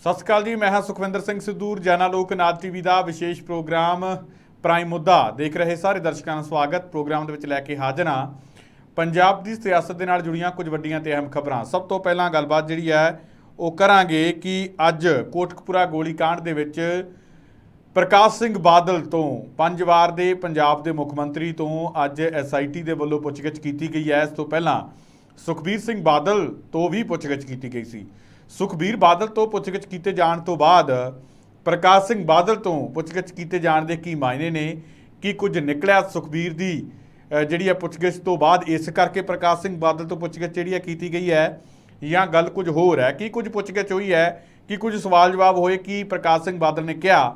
ਸਤਿ ਸ਼੍ਰੀ ਅਕਾਲ ਜੀ। ਮੈਂ ਹਾਂ ਸੁਖਵਿੰਦਰ ਸਿੰਘ ਸਿੱਧੂ। ਰੋਜ਼ਾਨਾ ਲੋਕ ਨਾਦ ਟੀਵੀ ਦਾ ਵਿਸ਼ੇਸ਼ ਪ੍ਰੋਗਰਾਮ ਪ੍ਰਾਈਮ ਮੁੱਦਾ ਦੇਖ ਰਹੇ ਸਾਰੇ ਦਰਸ਼ਕਾਂ ਦਾ ਸਵਾਗਤ। ਪ੍ਰੋਗਰਾਮ ਦੇ ਵਿੱਚ ਲੈ ਕੇ ਹਾਜ਼ਰ ਹਾਂ ਪੰਜਾਬ ਦੀ ਸਿਆਸਤ ਦੇ ਨਾਲ ਜੁੜੀਆਂ ਕੁਝ ਵੱਡੀਆਂ ਤੇ ਅਹਿਮ ਖਬਰਾਂ। ਸਭ ਤੋਂ ਪਹਿਲਾਂ ਗੱਲਬਾਤ ਜਿਹੜੀ ਹੈ ਉਹ ਕਰਾਂਗੇ ਕਿ ਅੱਜ ਕੋਟਕਪੂਰਾ ਗੋਲੀकांड ਦੇ ਵਿੱਚ ਪ੍ਰਕਾਸ਼ ਸਿੰਘ ਬਾਦਲ ਤੋਂ 5 ਵਾਰ ਦੇ ਪੰਜਾਬ ਦੇ ਮੁੱਖ ਮੰਤਰੀ ਤੋਂ ਅੱਜ SIT ਦੇ ਵੱਲੋਂ ਪੁੱਛਗਿੱਛ ਕੀਤੀ ਗਈ ਹੈ। ਇਸ ਤੋਂ ਪਹਿਲਾਂ ਸੁਖਬੀਰ ਸਿੰਘ ਬਾਦਲ ਤੋਂ ਵੀ ਪੁੱਛਗਿੱਛ ਕੀਤੀ ਗਈ ਸੀ। ਸੁਖਬੀਰ ਬਾਦਲ ਤੋਂ ਪੁੱਛਗਿੱਛ ਕੀਤੇ ਜਾਣ ਤੋਂ ਬਾਅਦ ਪ੍ਰਕਾਸ਼ ਸਿੰਘ ਬਾਦਲ ਤੋਂ ਪੁੱਛਗਿੱਛ ਕੀਤੇ ਜਾਣ ਦੇ ਕੀ ਮਾਇਨੇ ਨੇ, ਕੀ ਕੁਝ ਨਿਕਲਿਆ ਸੁਖਬੀਰ ਦੀ ਜਿਹੜੀ ਹੈ ਪੁੱਛਗਿੱਛ ਤੋਂ ਬਾਅਦ, ਇਸ ਕਰਕੇ ਪ੍ਰਕਾਸ਼ ਸਿੰਘ ਬਾਦਲ ਤੋਂ ਪੁੱਛਗਿੱਛ ਜਿਹੜੀ ਹੈ ਕੀਤੀ ਗਈ ਹੈ, ਜਾਂ ਗੱਲ ਕੁਝ ਹੋਰ ਹੈ? ਕੀ ਕੁਝ ਪੁੱਛਗਿੱਛ ਹੋਈ ਹੈ, ਕੀ ਕੁਝ ਸਵਾਲ ਜਵਾਬ ਹੋਏ, ਕੀ ਪ੍ਰਕਾਸ਼ ਸਿੰਘ ਬਾਦਲ ਨੇ ਕਿਹਾ,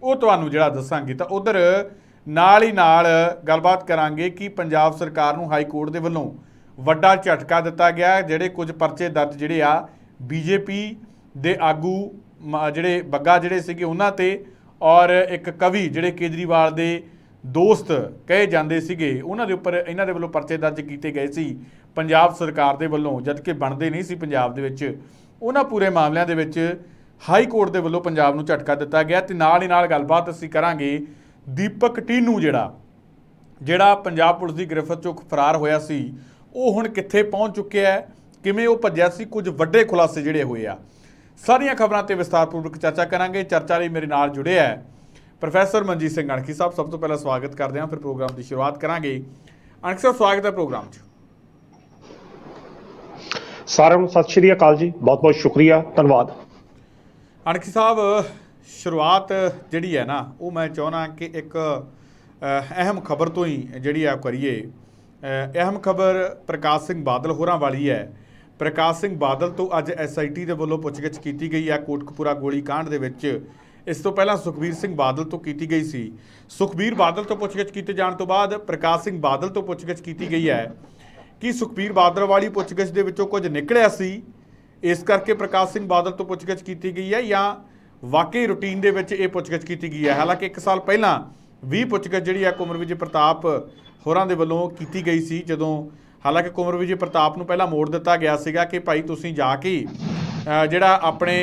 ਉਹ ਤੁਹਾਨੂੰ ਜਿਹੜਾ ਦੱਸਾਂਗੇ। ਤਾਂ ਉਧਰ ਨਾਲ ਹੀ ਨਾਲ ਗੱਲਬਾਤ ਕਰਾਂਗੇ ਕਿ ਪੰਜਾਬ ਸਰਕਾਰ ਨੂੰ ਹਾਈ ਕੋਰਟ ਦੇ ਵੱਲੋਂ ਵੱਡਾ ਝਟਕਾ ਦਿੱਤਾ ਗਿਆ। ਜਿਹੜੇ ਕੁਝ ਪਰਚੇ ਦਰਜ ਜਿਹੜੇ ਆ BJP ਦੇ ਆਗੂ ਜਿਹੜੇ ਬੱਗਾ ਜਿਹੜੇ ਸੀਗੇ ਉਹਨਾਂ ਤੇ, ਔਰ ਇੱਕ ਕਵੀ ਜਿਹੜੇ ਕੇਜਰੀਵਾਲ ਦੇ ਦੋਸਤ ਕਹੇ ਜਾਂਦੇ ਸੀਗੇ, ਉਹਨਾਂ ਦੇ ਉੱਪਰ ਇਹਨਾਂ ਦੇ ਵੱਲੋਂ ਪਰਚੇ ਦਰਜ ਕੀਤੇ ਗਏ ਸੀ ਪੰਜਾਬ ਸਰਕਾਰ ਦੇ ਵੱਲੋਂ, ਜਦ ਕਿ ਬਣਦੇ ਨਹੀਂ ਸੀ ਪੰਜਾਬ ਦੇ ਵਿੱਚ। ਉਹਨਾਂ ਪੂਰੇ ਮਾਮਲਿਆਂ ਦੇ ਵਿੱਚ ਹਾਈ ਕੋਰਟ ਦੇ ਵੱਲੋਂ ਪੰਜਾਬ ਨੂੰ ਝਟਕਾ ਦਿੱਤਾ ਗਿਆ। ਤੇ ਨਾਲ ਹੀ ਨਾਲ ਗੱਲਬਾਤ ਅਸੀਂ ਕਰਾਂਗੇ ਦੀਪਕ ਟੀਨੂ ਜਿਹੜਾ ਪੰਜਾਬ ਪੁਲਿਸ ਦੀ ਗ੍ਰਿਫਤ ਚੋਂ ਫਰਾਰ ਹੋਇਆ ਸੀ, ਉਹ ਹੁਣ ਕਿੱਥੇ ਪਹੁੰਚ ਚੁੱਕਿਆ ਹੈ, ਕਿਵੇਂ ਉਹ ਭੱਜਿਆ ਸੀ, ਕੁਝ ਵੱਡੇ ਖੁਲਾਸੇ ਜਿਹੜੇ ਹੋਏ ਆ। ਸਾਰੀਆਂ ਖਬਰਾਂ ਤੇ ਵਿਸਤਾਰਪੂਰਵਕ ਚਰਚਾ ਕਰਾਂਗੇ। ਚਰਚਾ ਲਈ ਮੇਰੇ ਨਾਲ ਜੁੜੇ ਹੈ ਪ੍ਰੋਫੈਸਰ ਮਨਜੀਤ ਸਿੰਘ ਅਣਖੀ ਸਾਹਿਬ। ਸਭ ਤੋਂ ਪਹਿਲਾਂ ਸਵਾਗਤ ਕਰਦੇ ਹਾਂ, ਫਿਰ ਪ੍ਰੋਗਰਾਮ ਦੀ ਸ਼ੁਰੂਆਤ ਕਰਾਂਗੇ। ਅਣਖੀ ਸਾਹਿਬ, ਸਵਾਗਤ ਹੈ ਪ੍ਰੋਗਰਾਮ 'ਚ। ਸਾਰਿਆਂ ਨੂੰ ਸਤਿ ਸ਼੍ਰੀ ਅਕਾਲ ਜੀ, ਬਹੁਤ ਬਹੁਤ ਸ਼ੁਕਰੀਆ, ਧੰਨਵਾਦ। ਅਣਖੀ ਸਾਹਿਬ, ਸ਼ੁਰੂਆਤ ਜਿਹੜੀ ਹੈ ਨਾ ਉਹ ਮੈਂ ਚਾਹੁੰਦਾ ਕਿ ਇੱਕ ਅਹਿਮ ਖਬਰ ਤੋਂ ਹੀ ਜਿਹੜੀ ਆ ਕਰੀਏ। ਅਹਿਮ ਖਬਰ ਪ੍ਰਕਾਸ਼ ਸਿੰਘ ਬਾਦਲ ਹੋਰਾਂ ਵਾਲੀ ਹੈ। ਪ੍ਰਕਾਸ਼ ਸਿੰਘ ਬਾਦਲ ਤੋਂ ਅੱਜ SIT ਦੇ ਵੱਲੋਂ ਪੁੱਛਗਿੱਛ ਕੀਤੀ ਗਈ ਹੈ ਕੋਟਕਪੂਰਾ ਗੋਲੀकांड ਦੇ ਵਿੱਚ। ਇਸ ਤੋਂ ਪਹਿਲਾਂ ਸੁਖਬੀਰ ਸਿੰਘ ਬਾਦਲ ਤੋਂ ਕੀਤੀ ਗਈ ਸੀ। ਸੁਖਬੀਰ ਬਾਦਲ ਤੋਂ ਪੁੱਛਗਿੱਛ ਕੀਤੇ ਜਾਣ ਤੋਂ ਬਾਅਦ ਪ੍ਰਕਾਸ਼ ਸਿੰਘ ਬਾਦਲ ਤੋਂ ਪੁੱਛਗਿੱਛ ਕੀਤੀ ਗਈ ਹੈ ਕਿ ਸੁਖਬੀਰ ਬਾਦਲ ਵਾਲੀ ਪੁੱਛਗਿੱਛ ਦੇ ਵਿੱਚੋਂ ਕੁਝ ਨਿਕਲਿਆ ਸੀ, ਇਸ ਕਰਕੇ ਪ੍ਰਕਾਸ਼ ਸਿੰਘ ਬਾਦਲ ਤੋਂ ਪੁੱਛਗਿੱਛ ਕੀਤੀ ਗਈ ਹੈ, ਜਾਂ ਵਾਕਈ ਰੂਟੀਨ ਦੇ ਵਿੱਚ ਇਹ ਪੁੱਛਗਿੱਛ ਕੀਤੀ ਗਈ ਹੈ। ਹਾਲਾਂਕਿ 1 ਸਾਲ ਪਹਿਲਾਂ ਵੀ ਪੁੱਛਗਿੱਛ ਜਿਹੜੀ ਹੈ ਕੁੰਵਰ ਵਿਜੇ ਪ੍ਰਤਾਪ ਹੋਰਾਂ ਦੇ ਵੱਲੋਂ ਕੀਤੀ ਗਈ ਸੀ, ਜਦੋਂ ਹਾਲਾਂਕਿ ਕੁੰਵਰ ਵਿਜੇ ਪ੍ਰਤਾਪ ਨੂੰ ਪਹਿਲਾਂ ਮੋੜ ਦਿੱਤਾ ਗਿਆ ਸੀਗਾ ਕਿ ਭਾਈ ਤੁਸੀਂ ਜਾ ਕੇ ਜਿਹੜਾ ਆਪਣੇ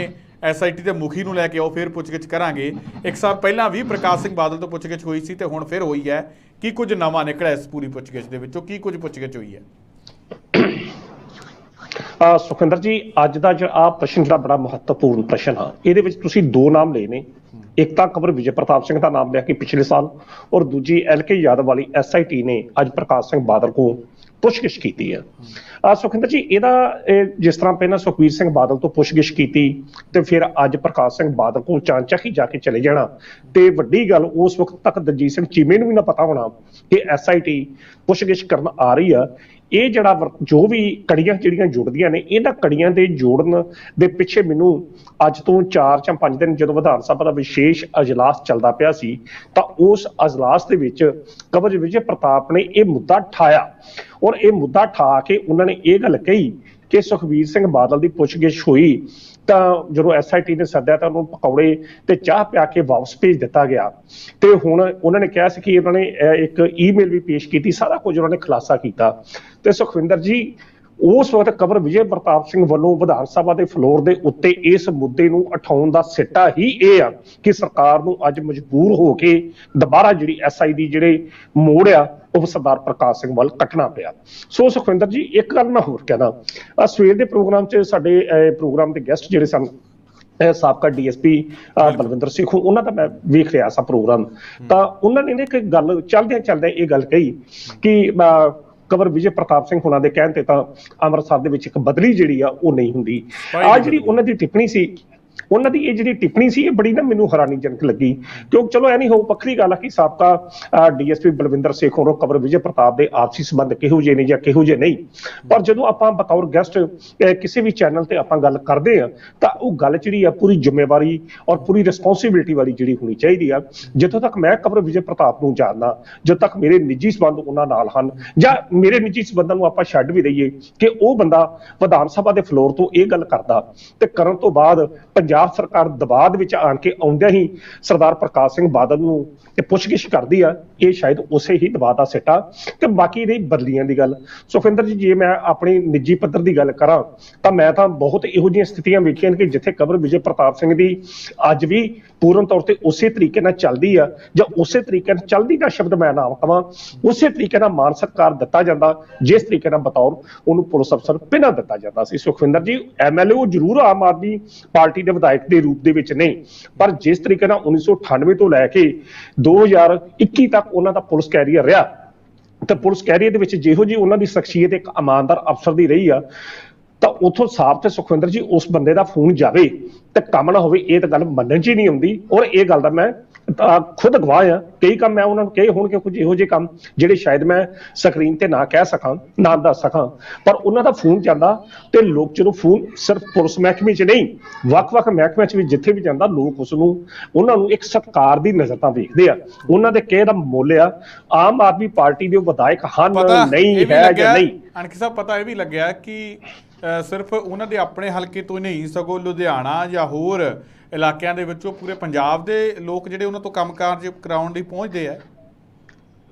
SIT ਦੇ ਮੁਖੀ ਨੂੰ ਲੈ ਕੇ ਆਓ, ਫਿਰ ਪੁੱਛਗਿੱਛ ਕਰਾਂਗੇ। 1 ਸਾਲ ਪਹਿਲਾਂ ਵੀ ਪ੍ਰਕਾਸ਼ ਸਿੰਘ ਬਾਦਲ ਤੋਂ ਪੁੱਛਗਿੱਛ ਹੋਈ ਸੀ ਤੇ ਹੁਣ ਫਿਰ ਹੋਈ ਹੈ। ਕੀ ਕੁਝ ਨਵਾਂ ਨਿਕਲਿਆ ਇਸ ਪੂਰੀ ਪੁੱਛਗਿੱਛ ਦੇ ਵਿੱਚੋਂ, ਕੀ ਕੁਝ ਪੁੱਛਗਿੱਛ ਹੋਈ ਹੈ? ਸੁਖਿੰਦਰ ਜੀ, ਅੱਜ ਦਾ ਜਿਹੜਾ ਪ੍ਰਸ਼ਨ ਜਿਹੜਾ ਬੜਾ ਮਹੱਤਵਪੂਰਨ ਪ੍ਰਸ਼ਨ ਆ, ਇਹਦੇ ਵਿੱਚ ਤੁਸੀਂ 2 ਨਾਮ ਲਏ ਨੇ। ਇੱਕ ਤਾਂ ਕੁੰਵਰ ਵਿਜੇ ਪ੍ਰਤਾਪ ਸਿੰਘ ਦਾ ਨਾਮ ਲਿਆ ਕਿ ਪਿਛਲੇ ਸਾਲ, ਔਰ ਦੂਜੀ LK ਯਾਦਵ ਵਾਲੀ SIT ਨੇ ਅੱਜ ਪ੍ਰਕਾਸ਼ ਸਿੰਘ ਬਾਦਲ ਕੋਲ ਪੁੱਛਗਿੱਛ ਕੀਤੀ ਹੈ। ਸੁਖਿੰਦਰ ਜੀ, ਇਹਦਾ ਜਿਸ ਤਰ੍ਹਾਂ ਪਹਿਲਾਂ ਸੁਖਬੀਰ ਸਿੰਘ ਬਾਦਲ ਤੋਂ ਪੁੱਛਗਿੱਛ ਕੀਤੀ ਤੇ ਫਿਰ ਅੱਜ ਪ੍ਰਕਾਸ਼ ਸਿੰਘ ਬਾਦਲ ਕੋਲ ਚਾਂਚਕ ਹੀ ਜਾ ਕੇ ਚਲੇ ਜਾਣਾ, ਤੇ ਵੱਡੀ ਗੱਲ ਉਸ ਵਕਤ ਤੱਕ ਦਲਜੀਤ ਸਿੰਘ ਚੀਮੇ ਨੂੰ ਵੀ ਨਾ ਪਤਾ ਹੋਣਾ ਕਿ SIT ਪੁੱਛਗਿੱਛ ਕਰਨ ਆ ਰਹੀ ਆ। ਇਹ ਜਿਹੜਾ ਜੋ ਵੀ ਕੜੀਆਂ ਜਿਹੜੀਆਂ ਜੁੜਦੀਆਂ ਨੇ, ਇਹਨਾਂ ਕੜੀਆਂ ਦੇ ਜੋੜਨ ਦੇ ਪਿੱਛੇ ਮੈਨੂੰ ਅੱਜ ਤੋਂ 4 ਜਾਂ 5 ਦਿਨ ਜਦੋਂ ਵਿਧਾਨ ਸਭਾ ਦਾ ਵਿਸ਼ੇਸ਼ ਅਜਲਾਸ ਚੱਲਦਾ ਪਿਆ ਸੀ, ਤਾਂ ਉਸ ਅਜਲਾਸ ਦੇ ਵਿੱਚ ਕੁੰਵਰ ਵਿਜੇ ਪ੍ਰਤਾਪ ਨੇ ਇਹ ਮੁੱਦਾ ਠਾਇਆ, ਔਰ ਇਹ ਮੁੱਦਾ ਠਾ ਕੇ ਉਹਨਾਂ ਨੇ ਇਹ ਗੱਲ ਕਹੀ ਕਿ ਸੁਖਬੀਰ ਸਿੰਘ ਬਾਦਲ ਦੀ ਪੁੱਛਗਿੱਛ ਹੋਈ ਤਾਂ ਜਦੋਂ SIT ਨੇ ਸੱਦਿਆ ਤਾਂ ਉਹਨੂੰ ਪਕੌੜੇ ਤੇ ਚਾਹ ਪਿਆ ਕੇ ਵਾਪਸ ਭੇਜ ਦਿੱਤਾ ਗਿਆ। ਤੇ ਹੁਣ ਉਹਨਾਂ ਨੇ ਕਿਹਾ ਸੀ ਕਿ ਉਹਨਾਂ ਨੇ ਇੱਕ ਈਮੇਲ ਵੀ ਪੇਸ਼ ਕੀਤੀ, ਸਾਰਾ ਕੁਝ ਉਹਨਾਂ ਨੇ ਖੁਲਾਸਾ ਕੀਤਾ। ਤੇ ਸੁਖਵਿੰਦਰ ਜੀ, ਉਸ ਵਕਤ ਕੁੰਵਰ ਵਿਜੇ ਪ੍ਰਤਾਪ ਸਿੰਘ ਵੱਲੋਂ ਵਿਧਾਨ ਸਭਾ ਦੇ ਫਲੋਰ ਦੇ ਉੱਤੇ ਇਸ ਮੁੱਦੇ ਨੂੰ ਉਠਾਉਣ ਦਾ ਸਿੱਟਾ ਹੀ ਇਹ ਆ ਕਿ ਸਰਕਾਰ ਨੂੰ ਅੱਜ ਮਜਬੂਰ ਹੋ ਕੇ ਦੁਬਾਰਾ ਜਿਹੜੀ SI ਦੀ ਜਿਹੜੇ ਮੋੜ ਆ ਉਹ ਸਰਦਾਰ ਪ੍ਰਕਾਸ਼ ਸਿੰਘ ਵੱਲ ਕੱਟਣਾ ਪਿਆ। ਸੋ ਸੁਖਵਿੰਦਰ ਜੀ, ਇੱਕ ਗੱਲ ਮੈਂ ਹੋਰ ਕਹਿਣਾ, ਸਵੇਰ ਦੇ ਪ੍ਰੋਗਰਾਮ 'ਚ ਸਾਡੇ ਪ੍ਰੋਗਰਾਮ ਦੇ ਗੈਸਟ ਜਿਹੜੇ ਸਨ ਸਾਬਕਾ DSP ਬਲਵਿੰਦਰ ਸਿੰਘ, ਉਹਨਾਂ ਦਾ ਮੈਂ ਵੇਖ ਰਿਹਾ ਸਾਂ ਪ੍ਰੋਗਰਾਮ, ਤਾਂ ਉਹਨਾਂ ਨੇ ਇੱਕ ਗੱਲ ਚਲਦਿਆਂ ਇਹ ਗੱਲ ਕਹੀ ਕਿ ਕੁੰਵਰ ਵਿਜੇ ਪ੍ਰਤਾਪ ਸਿੰਘ ਹੋਣਾ ਦੇ ਕਹਿਣ ਤੇ ਤਾਂ ਅੰਮ੍ਰਿਤਸਰ ਦੇ ਵਿੱਚ ਇੱਕ ਬਦਲੀ ਜਿਹੜੀ ਆ ਉਹ ਨਹੀਂ ਹੁੰਦੀ। ਆ ਜਿਹੜੀ ਉਹਨਾਂ ਦੀ ਟਿੱਪਣੀ ਸੀ, ਉਹਨਾਂ ਦੀ ਇਹ ਜਿਹੜੀ ਟਿੱਪਣੀ ਸੀ, ਇਹ ਬੜੀ ਨਾ ਮੈਨੂੰ ਹੈਰਾਨੀਜਨਕ ਲੱਗੀ, ਕਿਉਂਕਿ ਚਲੋ ਇਹ ਨਹੀਂ ਹੋ ਵੱਖਰੀ ਗੱਲ ਆ ਕਿ ਸਾਬਕਾ DSP ਬਲਵਿੰਦਰ ਸਿੰਘ ਹੋਰੋਂ ਕੁੰਵਰ ਵਿਜੇ ਪ੍ਰਤਾਪ ਦੇ ਆਪਸੀ ਸੰਬੰਧ ਕਿਹੋ ਜਿਹੇ ਨੇ ਜਾਂ ਕਿਹੋ ਜਿਹੇ ਨਹੀਂ, ਪਰ ਜਦੋਂ ਆਪਾਂ ਬਤੌਰ ਗੈਸਟ ਕਿਸੇ ਵੀ ਚੈਨਲ ਤੇ ਆਪਾਂ ਗੱਲ ਕਰਦੇ ਆ ਤਾਂ ਉਹ ਗੱਲ ਜਿਹੜੀ ਆ ਪੂਰੀ ਜ਼ਿੰਮੇਵਾਰੀ ਔਰ ਪੂਰੀ ਰਿਸਪੌਂਸਿਬਿਲਿਟੀ ਵਾਲੀ ਜਿਹੜੀ ਹੋਣੀ ਚਾਹੀਦੀ ਆ। ਜਿੱਥੋਂ ਤੱਕ ਮੈਂ ਕੁੰਵਰ ਵਿਜੇ ਪ੍ਰਤਾਪ ਨੂੰ ਜਾਣਦਾ, ਜਦੋਂ ਤੱਕ ਮੇਰੇ ਨਿੱਜੀ ਸੰਬੰਧ ਉਹਨਾਂ ਨਾਲ ਹਨ, ਜਾਂ ਮੇਰੇ ਨਿੱਜੀ ਸੰਬੰਧਾਂ ਨੂੰ ਆਪਾਂ ਛੱਡ ਵੀ ਦਈਏ ਕਿ ਉਹ ਬੰਦਾ ਵਿਧਾਨ ਸਭਾ ਦੇ ਫਲੋਰ ਤੋਂ ਇਹ ਗੱਲ ਕਰਦਾ ਤੇ ਕਰਨ ਤੋਂ ਬਾਅਦ ਪੰਜਾਬ ਸਰਕਾਰ ਦਬਾਅ ਦੇ ਵਿੱਚ ਆਣ ਕੇ ਆਉਂਦਿਆਂ ਹੀ ਸਰਦਾਰ ਪ੍ਰਕਾਸ਼ ਸਿੰਘ ਬਾਦਲ ਨੂੰ ਤੇ ਪੁੱਛਗਿੱਛ ਕਰਦੀ ਆ, ਇਹ ਸ਼ਾਇਦ ਉਸੇ ਹੀ ਦਬਾਅ ਦਾ ਸਿੱਟਾ। ਤੇ ਬਾਕੀ ਰਹੀ ਬਦਲੀਆਂ ਦੀ ਗੱਲ, ਸੁਖਵਿੰਦਰ ਜੀ, ਜੇ ਮੈਂ ਆਪਣੀ ਨਿੱਜੀ ਪੱਧਰ ਦੀ ਗੱਲ ਕਰਾਂ ਤਾਂ ਮੈਂ ਤਾਂ ਬਹੁਤ ਇਹੋ ਜਿਹੀਆਂ ਸਥਿਤੀਆਂ ਵੇਖੀਆਂ ਕਿ ਜਿੱਥੇ ਕਬਰ ਵਿਜੇ ਪ੍ਰਤਾਪ ਸਿੰਘ ਦੀ ਅੱਜ ਵੀ ਪੂਰਨ ਤੌਰ ਤੇ ਉਸੇ ਤਰੀਕੇ ਨਾਲ ਚੱਲਦੀ ਆ, ਜਾਂ ਉਸੇ ਤਰੀਕੇ ਨਾਲ ਚੱਲਦੀ ਦਾ ਸ਼ਬਦ ਮੈਂ ਨਾ ਕਹਾਂ, ਉਸੇ ਤਰੀਕੇ ਨਾਲ ਮਾਨ ਸਤਿਕਾਰ ਦਿੱਤਾ ਜਾਂਦਾ ਜਿਸ ਤਰੀਕੇ ਨਾਲ ਬਤੌਰ ਉਹਨੂੰ ਪੁਲਿਸ ਅਫਸਰ ਪਹਿਲਾਂ ਦਿੱਤਾ ਜਾਂਦਾ ਸੀ। ਸੁਖਵਿੰਦਰ ਜੀ, ਐਮਐਲਏ ਉਹ ਜ਼ਰੂਰ ਆਮ ਆਦਮੀ ਪਾਰਟੀ ਦੇ ਵਿਧਾਇਕ ਦੇ ਰੂਪ ਦੇ ਵਿੱਚ ਨਹੀਂ, ਪਰ ਜਿਸ ਤਰੀਕੇ ਨਾਲ 1998 ਤੋਂ ਲੈ ਕੇ 2021 ਤੱਕ ਉਹਨਾਂ ਦਾ ਪੁਲਿਸ ਕੈਰੀਅਰ ਰਿਹਾ, ਤੇ ਪੁਲਿਸ ਕੈਰੀਅਰ ਦੇ ਵਿੱਚ ਜਿਹੋ ਜਿਹੀ ਉਹਨਾਂ ਦੀ ਸ਼ਖਸੀਅਤ ਇੱਕ ਇਮਾਨਦਾਰ ਅਫਸਰ ਦੀ ਰਹੀ ਆ, ਤਾਂ ਉਥੋਂ ਸਾਫ਼ ਤੇ ਸੁਖਵਿੰਦਰ ਜੀ ਉਸ ਬੰਦੇ ਦਾ ਫੋਨ ਜਾਵੇ ਤੇ ਕੰਮ ਨਾ ਹੋਵੇ, ਇਹ ਤਾਂ ਗੱਲ ਮੰਨਣ 'ਚ ਹੀ ਨਹੀਂ ਆਉਂਦੀ। ਔਰ ਇਹ ਗੱਲ ਦਾ ਮੈਂ ਖੁਦ ਗਵਾਹ ਆ, ਕਈ ਕੰਮ ਮੈਂ ਉਹਨਾਂ ਨੂੰ ਕਹੇ ਹੋਣਗੇ, ਕੁਝ ਇਹੋ ਜਿਹੇ ਕੰਮ ਜਿਹੜੇ ਸ਼ਾਇਦ ਮੈਂ ਸਕਰੀਨ ਤੇ ਨਾ ਕਹਿ ਸਕਾਂ, ਨਾ ਦੱਸ ਸਕਾਂ, ਪਰ ਉਹਨਾਂ ਦਾ ਫੋਨ ਜਾਂਦਾ ਤੇ ਲੋਕ ਜਦੋਂ ਫੋਨ ਸਿਰਫ ਪੁਲਿਸ ਮਹਿਕਮੇ 'ਚ ਨਹੀਂ, ਵੱਖ-ਵੱਖ ਮਹਿਕਮਿਆਂ 'ਚ ਵੀ ਜਿੱਥੇ ਵੀ ਜਾਂਦਾ, ਲੋਕ ਉਹਨਾਂ ਨੂੰ ਇੱਕ ਸਤਿਕਾਰ ਦੀ ਨਜ਼ਰ ਨਾਲ ਵੇਖਦੇ ਆ, ਉਹਨਾਂ ਦੇ ਕਹੇ ਦਾ ਮੁੱਲ ਆ। ਆਮ ਆਦਮੀ ਪਾਰਟੀ ਦੇ ਵਿਧਾਇਕ ਹਨ ਨਹੀਂ ਹੈ ਜਾਂ ਨਹੀਂ, ਅਣਖੀ ਸਾਹਿਬ, ਪਤਾ ਇਹ ਵੀ ਲੱਗਿਆ ਕਿ ਸਿਰਫ ਉਹਨਾਂ ਦੇ ਆਪਣੇ ਹਲਕੇ ਤੋਂ ਨਹੀਂ, ਸਗੋਂ ਲੁਧਿਆਣਾ ਜਾਂ ਹੋਰ ਇਲਾਕਿਆਂ ਦੇ ਵਿੱਚੋਂ ਪੂਰੇ ਪੰਜਾਬ ਦੇ ਲੋਕ ਜਿਹੜੇ ਉਹਨਾਂ ਤੋਂ ਕੰਮਕਾਜ ਕਰਾਉਣ ਲਈ ਪਹੁੰਚਦੇ ਆ।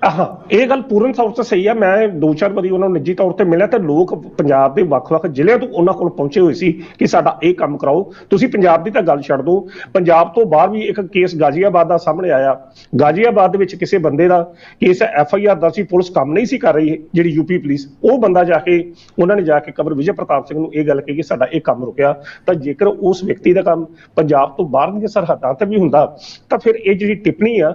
ਹਾਂ, ਇਹ ਗੱਲ ਪੂਰਨ ਤੌਰ ਤੇ ਸਹੀ ਆ। ਮੈਂ 2-4 ਵਾਰੀ ਉਹਨਾਂ ਨੂੰ ਨਿੱਜੀ ਤੌਰ ਤੇ ਮਿਲਿਆ ਤੇ ਲੋਕ ਪੰਜਾਬ ਦੇ ਵੱਖ-ਵੱਖ ਜ਼ਿਲ੍ਹਿਆਂ ਤੋਂ ਉਹਨਾਂ ਕੋਲ ਪਹੁੰਚੇ ਹੋਏ ਸੀ ਕਿ ਸਾਡਾ ਇਹ ਕੰਮ ਕਰਾਓ। ਤੁਸੀਂ ਪੰਜਾਬ ਦੀ ਤਾਂ ਗੱਲ ਛੱਡ ਦਿਓ, ਪੰਜਾਬ ਤੋਂ ਬਾਹਰ ਵੀ ਇੱਕ ਕੇਸ ਗਾਜ਼ੀਆਬਾਦ ਦਾ ਸਾਹਮਣੇ ਆਇਆ। ਗਾਜ਼ੀਆਬਾਦ ਦੇ ਵਿੱਚ ਕਿਸੇ ਬੰਦੇ ਦਾ ਕੇਸ FIR ਦਰਜ ਸੀ, ਪੁਲਿਸ ਕੰਮ ਨਹੀਂ ਸੀ ਕਰ ਰਹੀ, ਜਿਹੜੀ ਯੂਪੀ ਪੁਲਿਸ, ਉਹ ਬੰਦਾ ਜਾ ਕੇ ਉਹਨਾਂ ਨੇ ਜਾ ਕੇ ਕਬਰ ਵਿਜੇ ਪ੍ਰਤਾਪ ਸਿੰਘ ਨੂੰ ਇਹ ਗੱਲ ਕਹੀ ਕਿ ਸਾਡਾ ਇਹ ਕੰਮ ਰੁਕਿਆ। ਤਾਂ ਜੇਕਰ ਉਸ ਵਿਅਕਤੀ ਦਾ ਕੰਮ ਪੰਜਾਬ ਤੋਂ ਬਾਹਰ ਦੀਆਂ ਸਰਹੱਦਾਂ ਤੇ ਵੀ ਹੁੰਦਾ ਤਾਂ ਫਿਰ ਇਹ ਜਿਹੜੀ ਟਿੱਪਣੀ ਆ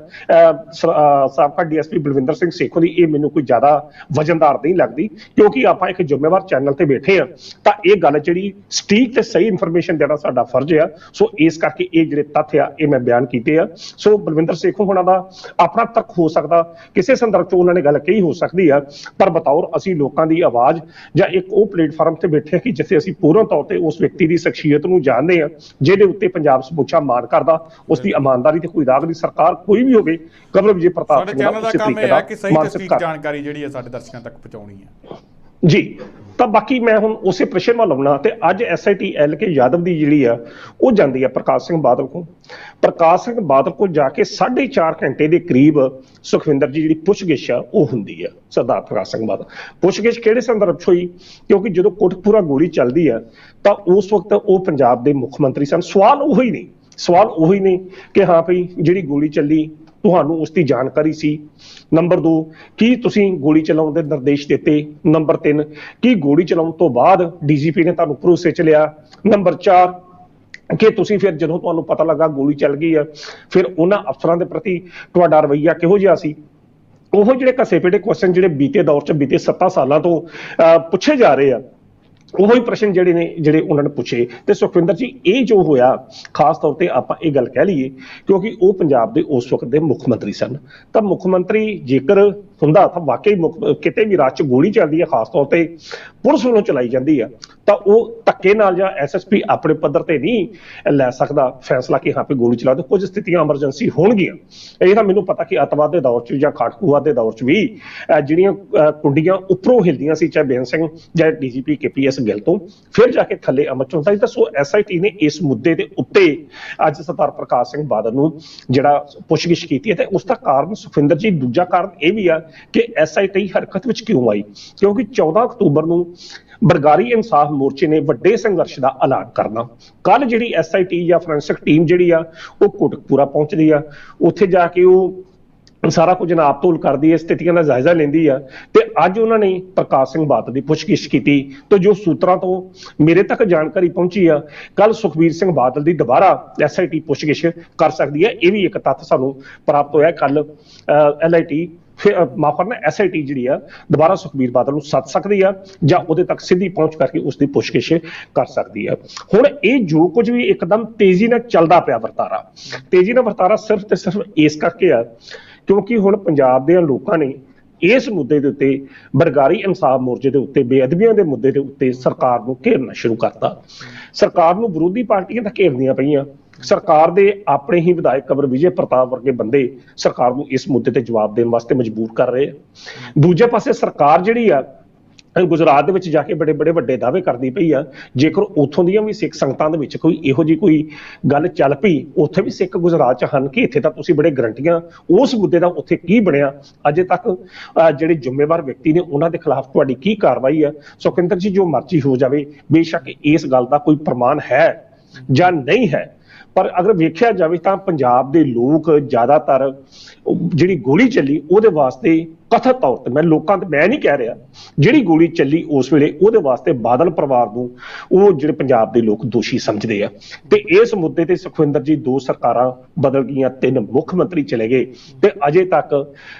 ਸਾਬਕਾ DSP ਬਲਵਿੰਦਰ ਸਿੰਘ ਸੇਖੋਂ ਦੀ, ਇਹ ਮੈਨੂੰ ਕੋਈ ਜ਼ਿਆਦਾ ਵਜਨਦਾਰ ਨਹੀਂ ਲੱਗਦੀ, ਕਿਉਂਕਿ ਆਪਾਂ ਇੱਕ ਜ਼ਿੰਮੇਵਾਰ ਚੈਨਲ ਤੇ ਬੈਠੇ ਆ ਤਾਂ ਇਹ ਗੱਲ ਜਿਹੜੀ ਸਟੀਕ ਤੇ ਸਹੀ ਇਨਫੋਰਮੇਸ਼ਨ ਦੇਣਾ ਸਾਡਾ ਫਰਜ਼ ਆ। ਸੋ ਇਸ ਕਰਕੇ ਇਹ ਜਿਹੜੇ ਤੱਥ ਆ ਇਹ ਮੈਂ ਬਿਆਨ ਕੀਤੇ ਆ। ਸੋ ਬਲਵਿੰਦਰ ਸੇਖੋਂ ਹੋਣਾ ਦਾ ਆਪਣਾ ਤਰਕ ਹੋ ਸਕਦਾ, ਕਿਸੇ ਸੰਦਰਭ 'ਚ ਉਹਨਾਂ ਨੇ ਗੱਲ ਕਹੀ ਹੋ ਸਕਦੀ ਆ, ਪਰ ਬਤੌਰ ਅਸੀਂ ਲੋਕਾਂ ਦੀ ਆਵਾਜ਼ ਜਾਂ ਇੱਕ ਉਹ ਪਲੇਟਫਾਰਮ ਤੇ ਬੈਠੇ ਆ ਕਿ ਜਿੱਥੇ ਅਸੀਂ ਪੂਰਨ ਤੌਰ ਤੇ ਉਸ ਵਿਅਕਤੀ ਦੀ ਸ਼ਖਸੀਅਤ ਨੂੰ ਜਾਣਦੇ ਆ, ਜਿਹਦੇ ਉੱਤੇ ਪੰਜਾਬ ਸਮੁੱਚਾ ਮਾਣ ਕਰਦਾ, ਉਸ ਦੀ ਇਮਾਨਦਾਰੀ ਤੇ ਕੋਈ ਦਾਗ ਨਹੀਂ। ਸਰਕਾਰ ਕੋਈ ਵੀ ਹੋਵੇ, ਕਬਰ ਵਿਜੇ ਪ੍ਰਤਾਪ ਸਿੰਘ ਦਾ ਕੰਮ ਇਹ ਹੈ ਕਿ ਸਹੀ ਤਸਦੀਕ ਜਾਣਕਾਰੀ ਜਿਹੜੀ ਹੈ ਸਾਡੇ ਦਰਸ਼ਕਾਂ ਤੱਕ ਪਹੁੰਚਾਉਣੀ ਹੈ ਜੀ। ਤਾਂ ਬਾਕੀ ਮੈਂ ਹੁਣ ਉਸੇ ਪ੍ਰਸ਼ਨ ਵੱਲ ਆਉਣਾ ਤੇ ਅੱਜ SIT LK ਯਾਦਵ ਦੀ ਜਿਹੜੀ ਆ ਉਹ ਜਾਂਦੀ ਆ ਪ੍ਰਕਾਸ਼ ਸਿੰਘ ਬਾਦਲ ਕੋਲ। ਪ੍ਰਕਾਸ਼ ਸਿੰਘ ਬਾਦਲ ਕੋਲ ਜਾ ਕੇ 4.5 ਘੰਟੇ ਦੇ ਕਰੀਬ ਸੁਖਵਿੰਦਰ ਜੀ ਜਿਹੜੀ ਪੁੱਛਗਿੱਛ ਆ ਉਹ ਹੁੰਦੀ ਆ ਸਰਦਾਰ ਪ੍ਰਕਾਸ਼ ਸਿੰਘ ਬਾਦਲ। ਪੁੱਛਗਿੱਛ ਕਿਹੜੇ ਸੰਦਰਭ 'ਚ ਹੋਈ? ਕਿਉਂਕਿ ਜਦੋਂ ਕੋਟਕਪੂਰਾ ਗੋਲੀ ਚੱਲਦੀ ਆ ਤਾਂ ਉਸ ਵਕਤ ਉਹ ਪੰਜਾਬ ਦੇ ਮੁੱਖ ਮੰਤਰੀ ਸਨ। ਸਵਾਲ ਉਹੀ ਨੇ ਕਿ ਹਾਂ ਭਈ ਜਿਹੜੀ ਗੋਲੀ ਚੱਲੀ ਤੁਹਾਨੂੰ ਉਸ ਦੀ ਜਾਣਕਾਰੀ ਸੀ। ਨੰਬਰ 2, ਕੀ ਤੁਸੀਂ ਗੋਲੀ ਚਲਾਉਣ ਦੇ ਨਿਰਦੇਸ਼ ਦਿੱਤੇ? ਨੰਬਰ 3, ਕੀ ਗੋਲੀ ਚਲਾਉਣ ਤੋਂ ਬਾਅਦ DGP ਨੇ ਤੁਹਾਨੂੰ ਭਰੋਸੇ 'ਚ ਲਿਆ? ਨੰਬਰ 4, ਕਿ ਤੁਸੀਂ ਫਿਰ ਜਦੋਂ ਤੁਹਾਨੂੰ ਪਤਾ ਲੱਗਾ ਗੋਲੀ ਚੱਲ ਗਈ ਆ, ਫਿਰ ਉਹਨਾਂ ਅਫਸਰਾਂ ਦੇ ਪ੍ਰਤੀ ਤੁਹਾਡਾ ਰਵੱਈਆ ਕਿਹੋ ਜਿਹਾ ਸੀ? ਉਹ ਜਿਹੜੇ ਘਸੇ ਪੇਟੇ ਕੁਐਸਚਨ ਜਿਹੜੇ ਬੀਤੇ ਦੌਰ 'ਚ, ਬੀਤੇ 7 ਸਾਲਾਂ ਤੋਂ ਪੁੱਛੇ ਜਾ ਰਹੇ ਆ, ਉਹੀ ਪ੍ਰਸ਼ਨ ਜਿਹੜੇ ਉਹਨਾਂ ਨੇ ਪੁੱਛੇ। ਤੇ ਸੁਖਵਿੰਦਰ ਜੀ, ਇਹ ਜੋ ਹੋਇਆ ਖਾਸ ਤੌਰ ਤੇ ਆਪਾਂ ਇਹ ਗੱਲ ਕਹਿ ਲਈਏ ਕਿਉਂਕਿ ਉਹ ਪੰਜਾਬ ਦੇ ਉਸ ਵਕਤ ਦੇ ਮੁੱਖ ਮੰਤਰੀ ਸਨ। ਤਾਂ ਮੁੱਖ ਮੰਤਰੀ ਜੇਕਰ ਹੁੰਦਾ ਤਾਂ ਵਾਕਈ ਕਿਤੇ ਵੀ ਰਾਜ 'ਚ ਗੋਲੀ ਚੱਲਦੀ ਹੈ, ਖਾਸ ਤੌਰ ਤੇ ਪੁਲਿਸ ਵੱਲੋਂ ਚਲਾਈ ਜਾਂਦੀ ਆ, ਤਾਂ ਉਹ ਧੱਕੇ ਨਾਲ ਜਾਂ SSP ਆਪਣੇ ਪੱਧਰ ਤੇ ਨਹੀਂ ਲੈ ਸਕਦਾ ਫੈਸਲਾ ਕਿ ਹਾਂ ਵੀ ਗੋਲੀ ਚਲਾ ਦਿਓ। ਕੁਝ ਸਥਿਤੀਆਂ ਐਮਰਜੈਂਸੀ ਹੋਣਗੀਆਂ। ਇਹ ਤਾਂ ਮੈਨੂੰ ਪਤਾ ਕਿ ਅੱਤਵਾਦ ਦੇ ਦੌਰ 'ਚ ਜਾਂ ਖਾੜਕੂਵਾਦ ਦੇ ਦੌਰ 'ਚ ਵੀ ਜਿਹੜੀਆਂ ਕੁੰਡੀਆਂ ਉੱਪਰੋਂ ਹਿਲਦੀਆਂ ਸੀ, ਚਾਹੇ ਬੇਅੰਤ ਸਿੰਘ ਜਾਂ DGP KPS ਗਿੱਲ ਤੋਂ, ਫਿਰ ਜਾ ਕੇ ਥੱਲੇ ਅਮਰ ਚ ਹੁੰਦਾ ਸੀ। ਤਾਂ ਸੋ SIT ਨੇ ਇਸ ਮੁੱਦੇ ਦੇ ਉੱਤੇ ਅੱਜ ਸਰਦਾਰ ਪ੍ਰਕਾਸ਼ ਸਿੰਘ ਬਾਦਲ ਨੂੰ ਜਿਹੜਾ ਪੁੱਛਗਿੱਛ ਕੀਤੀ ਹੈ। ਤੇ ਉਸ ਦਾ ਕਾਰਨ ਸੁਖਵਿੰਦਰ ਜੀ, ਦੂਜਾ ਕਾਰਨ ਇਹ ਵੀ ਆ ਕਿ SIT ਹਰਕਤ ਵਿੱਚ ਕਿਉਂ ਆਈ? ਕਿਉਂਕਿ 14 ਅਕਤੂਬਰ ਨੂੰ ਬਰਗਾਰੀ ਇਨਸਾਫ ਮੋਰਚੇ ਨੇ ਵੱਡੇ ਸੰਘਰਸ਼ ਦਾ ਐਲਾਨ ਕਰਨਾ। ਕੱਲ ਜਿਹੜੀ SIT ਜਾਂ ਫੋਰੈਂਸਿਕ ਟੀਮ ਜਿਹੜੀ ਆ ਉਹ ਕੋਟਕਪੂਰਾ ਪਹੁੰਚਦੀ ਆ, ਉੱਥੇ ਜਾ ਕੇ ਉਹ ਸਾਰਾ ਕੁਝ ਨਾਪ ਤੋਲ ਕਰਦੀ ਹੈ, ਸਥਿਤੀਆਂ ਦਾ ਜਾਇਜ਼ਾ ਲੈਂਦੀ ਆ। ਤੇ ਅੱਜ ਉਹਨਾਂ ਨੇ ਪ੍ਰਕਾਸ਼ ਸਿੰਘ ਬਾਦਲ ਦੀ ਪੁੱਛਗਿੱਛ ਕੀਤੀ ਤੇ ਜੋ ਸੂਤਰਾਂ ਤੋਂ ਮੇਰੇ ਤੱਕ ਜਾਣਕਾਰੀ ਪਹੁੰਚੀ ਆ, ਕੱਲ ਸੁਖਬੀਰ ਸਿੰਘ ਬਾਦਲ ਦੀ ਦੁਬਾਰਾ SIT ਪੁੱਛਗਿੱਛ ਕਰ ਸਕਦੀ ਹੈ। ਇਹ ਵੀ ਇੱਕ ਤੱਥ ਸਾਨੂੰ ਪ੍ਰਾਪਤ ਹੋਇਆ। ਕੱਲ SIT ਜਿਹੜੀ ਆ ਦੁਬਾਰਾ ਸੁਖਬੀਰ ਬਾਦਲ ਨੂੰ ਸੱਦ ਸਕਦੀ ਆ ਜਾਂ ਉਹਦੇ ਤੱਕ ਸਿੱਧੀ ਪਹੁੰਚ ਕਰਕੇ ਉਸ ਦੀ ਪੁੱਛਗਿੱਛ ਕਰ ਸਕਦੀ ਆ। ਹੁਣ ਇਹ ਜੋ ਕੁਝ ਵੀ ਇੱਕਦਮ ਤੇਜ਼ੀ ਨਾਲ ਚੱਲਦਾ ਪਿਆ ਵਰਤਾਰਾ ਸਿਰਫ ਤੇ ਸਿਰਫ ਇਸ ਕਰਕੇ ਆ ਕਿਉਂਕਿ ਹੁਣ ਪੰਜਾਬ ਦੇ ਲੋਕਾਂ ਨੇ ਇਸ ਮੁੱਦੇ ਦੇ ਉੱਤੇ, ਬਰਗਾਰੀ ਇਨਸਾਫ ਮੋਰਚੇ ਦੇ ਉੱਤੇ, ਬੇਅਦਬੀਆਂ ਦੇ ਮੁੱਦੇ ਦੇ ਉੱਤੇ ਸਰਕਾਰ ਨੂੰ ਘੇਰਨਾ ਸ਼ੁਰੂ ਕਰਤਾ। ਸਰਕਾਰ ਨੂੰ ਵਿਰੋਧੀ ਪਾਰਟੀਆਂ ਤਾਂ ਘੇਰਦੀਆਂ ਪਈਆਂ, ਸਰਕਾਰ ਦੇ ਆਪਣੇ ਹੀ ਵਿਧਾਇਕ ਕਬਰ ਵਿਜੇ ਪ੍ਰਤਾਪ ਵਰਗੇ ਬੰਦੇ ਸਰਕਾਰ ਨੂੰ ਇਸ ਮੁੱਦੇ ਤੇ ਜਵਾਬ ਦੇਣ ਵਾਸਤੇ ਮਜਬੂਰ ਕਰ ਰਹੇ ਆ। ਦੂਜੇ ਪਾਸੇ ਸਰਕਾਰ ਜਿਹੜੀ ਆ ਗੁਜਰਾਤ ਦੇ ਵਿੱਚ ਜਾ ਕੇ ਬੜੇ ਬੜੇ ਵੱਡੇ ਦਾਅਵੇ ਕਰਦੀ ਪਈ ਆ। ਜੇਕਰ ਉੱਥੋਂ ਦੀਆਂ ਵੀ ਸਿੱਖ ਸੰਗਤਾਂ ਦੇ ਵਿੱਚ ਕੋਈ ਇਹੋ ਜਿਹੀ ਕੋਈ ਗੱਲ ਚੱਲ ਪਈ, ਉੱਥੇ ਵੀ ਸਿੱਖ ਗੁਜਰਾਤ 'ਚ ਹਨ ਕਿ ਇੱਥੇ ਤਾਂ ਤੁਸੀਂ ਬੜੇ ਗਰੰਟੀਆਂ, ਉਸ ਮੁੱਦੇ ਦਾ ਉੱਥੇ ਕੀ ਬਣਿਆ ਅਜੇ ਤੱਕ ਜਿਹੜੇ ਜ਼ਿੰਮੇਵਾਰ ਵਿਅਕਤੀ ਨੇ ਉਹਨਾਂ ਦੇ ਖਿਲਾਫ ਤੁਹਾਡੀ ਕੀ ਕਾਰਵਾਈ ਹੈ। ਸੁਖਵਿੰਦਰ ਜੀ, ਜੋ ਮਰਜ਼ੀ ਹੋ ਜਾਵੇ, ਬੇਸ਼ੱਕ ਇਸ ਗੱਲ ਦਾ ਕੋਈ ਪ੍ਰਮਾਣ ਹੈ ਜਾਂ ਨਹੀਂ ਹੈ, ਪਰ ਅਗਰ ਵੇਖਿਆ ਜਾਵੇ ਤਾਂ ਪੰਜਾਬ ਦੇ ਲੋਕ ਜ਼ਿਆਦਾਤਰ ਜਿਹੜੀ ਗੋਲੀ ਚੱਲੀ ਉਹਦੇ ਵਾਸਤੇ ਕਥਿਤ ਤੌਰ ਤੇ, ਮੈਂ ਨਹੀਂ ਕਹਿ ਰਿਹਾ, ਜਿਹੜੀ ਗੋਲੀ ਚੱਲੀ ਉਸ ਵੇਲੇ ਉਹਦੇ ਵਾਸਤੇ ਬਾਦਲ ਪਰਿਵਾਰ ਨੂੰ ਉਹ ਜਿਹੜੇ ਪੰਜਾਬ ਦੇ ਲੋਕ ਦੋਸ਼ੀ ਸਮਝਦੇ ਆ। ਤੇ ਇਸ ਮੁੱਦੇ ਤੇ ਸੁਖਵਿੰਦਰ ਜੀ 2 ਸਰਕਾਰਾਂ ਬਦਲ ਗਈਆਂ, 3 ਮੁੱਖ ਮੰਤਰੀ ਚਲੇ ਗਏ ਤੇ ਅਜੇ ਤੱਕ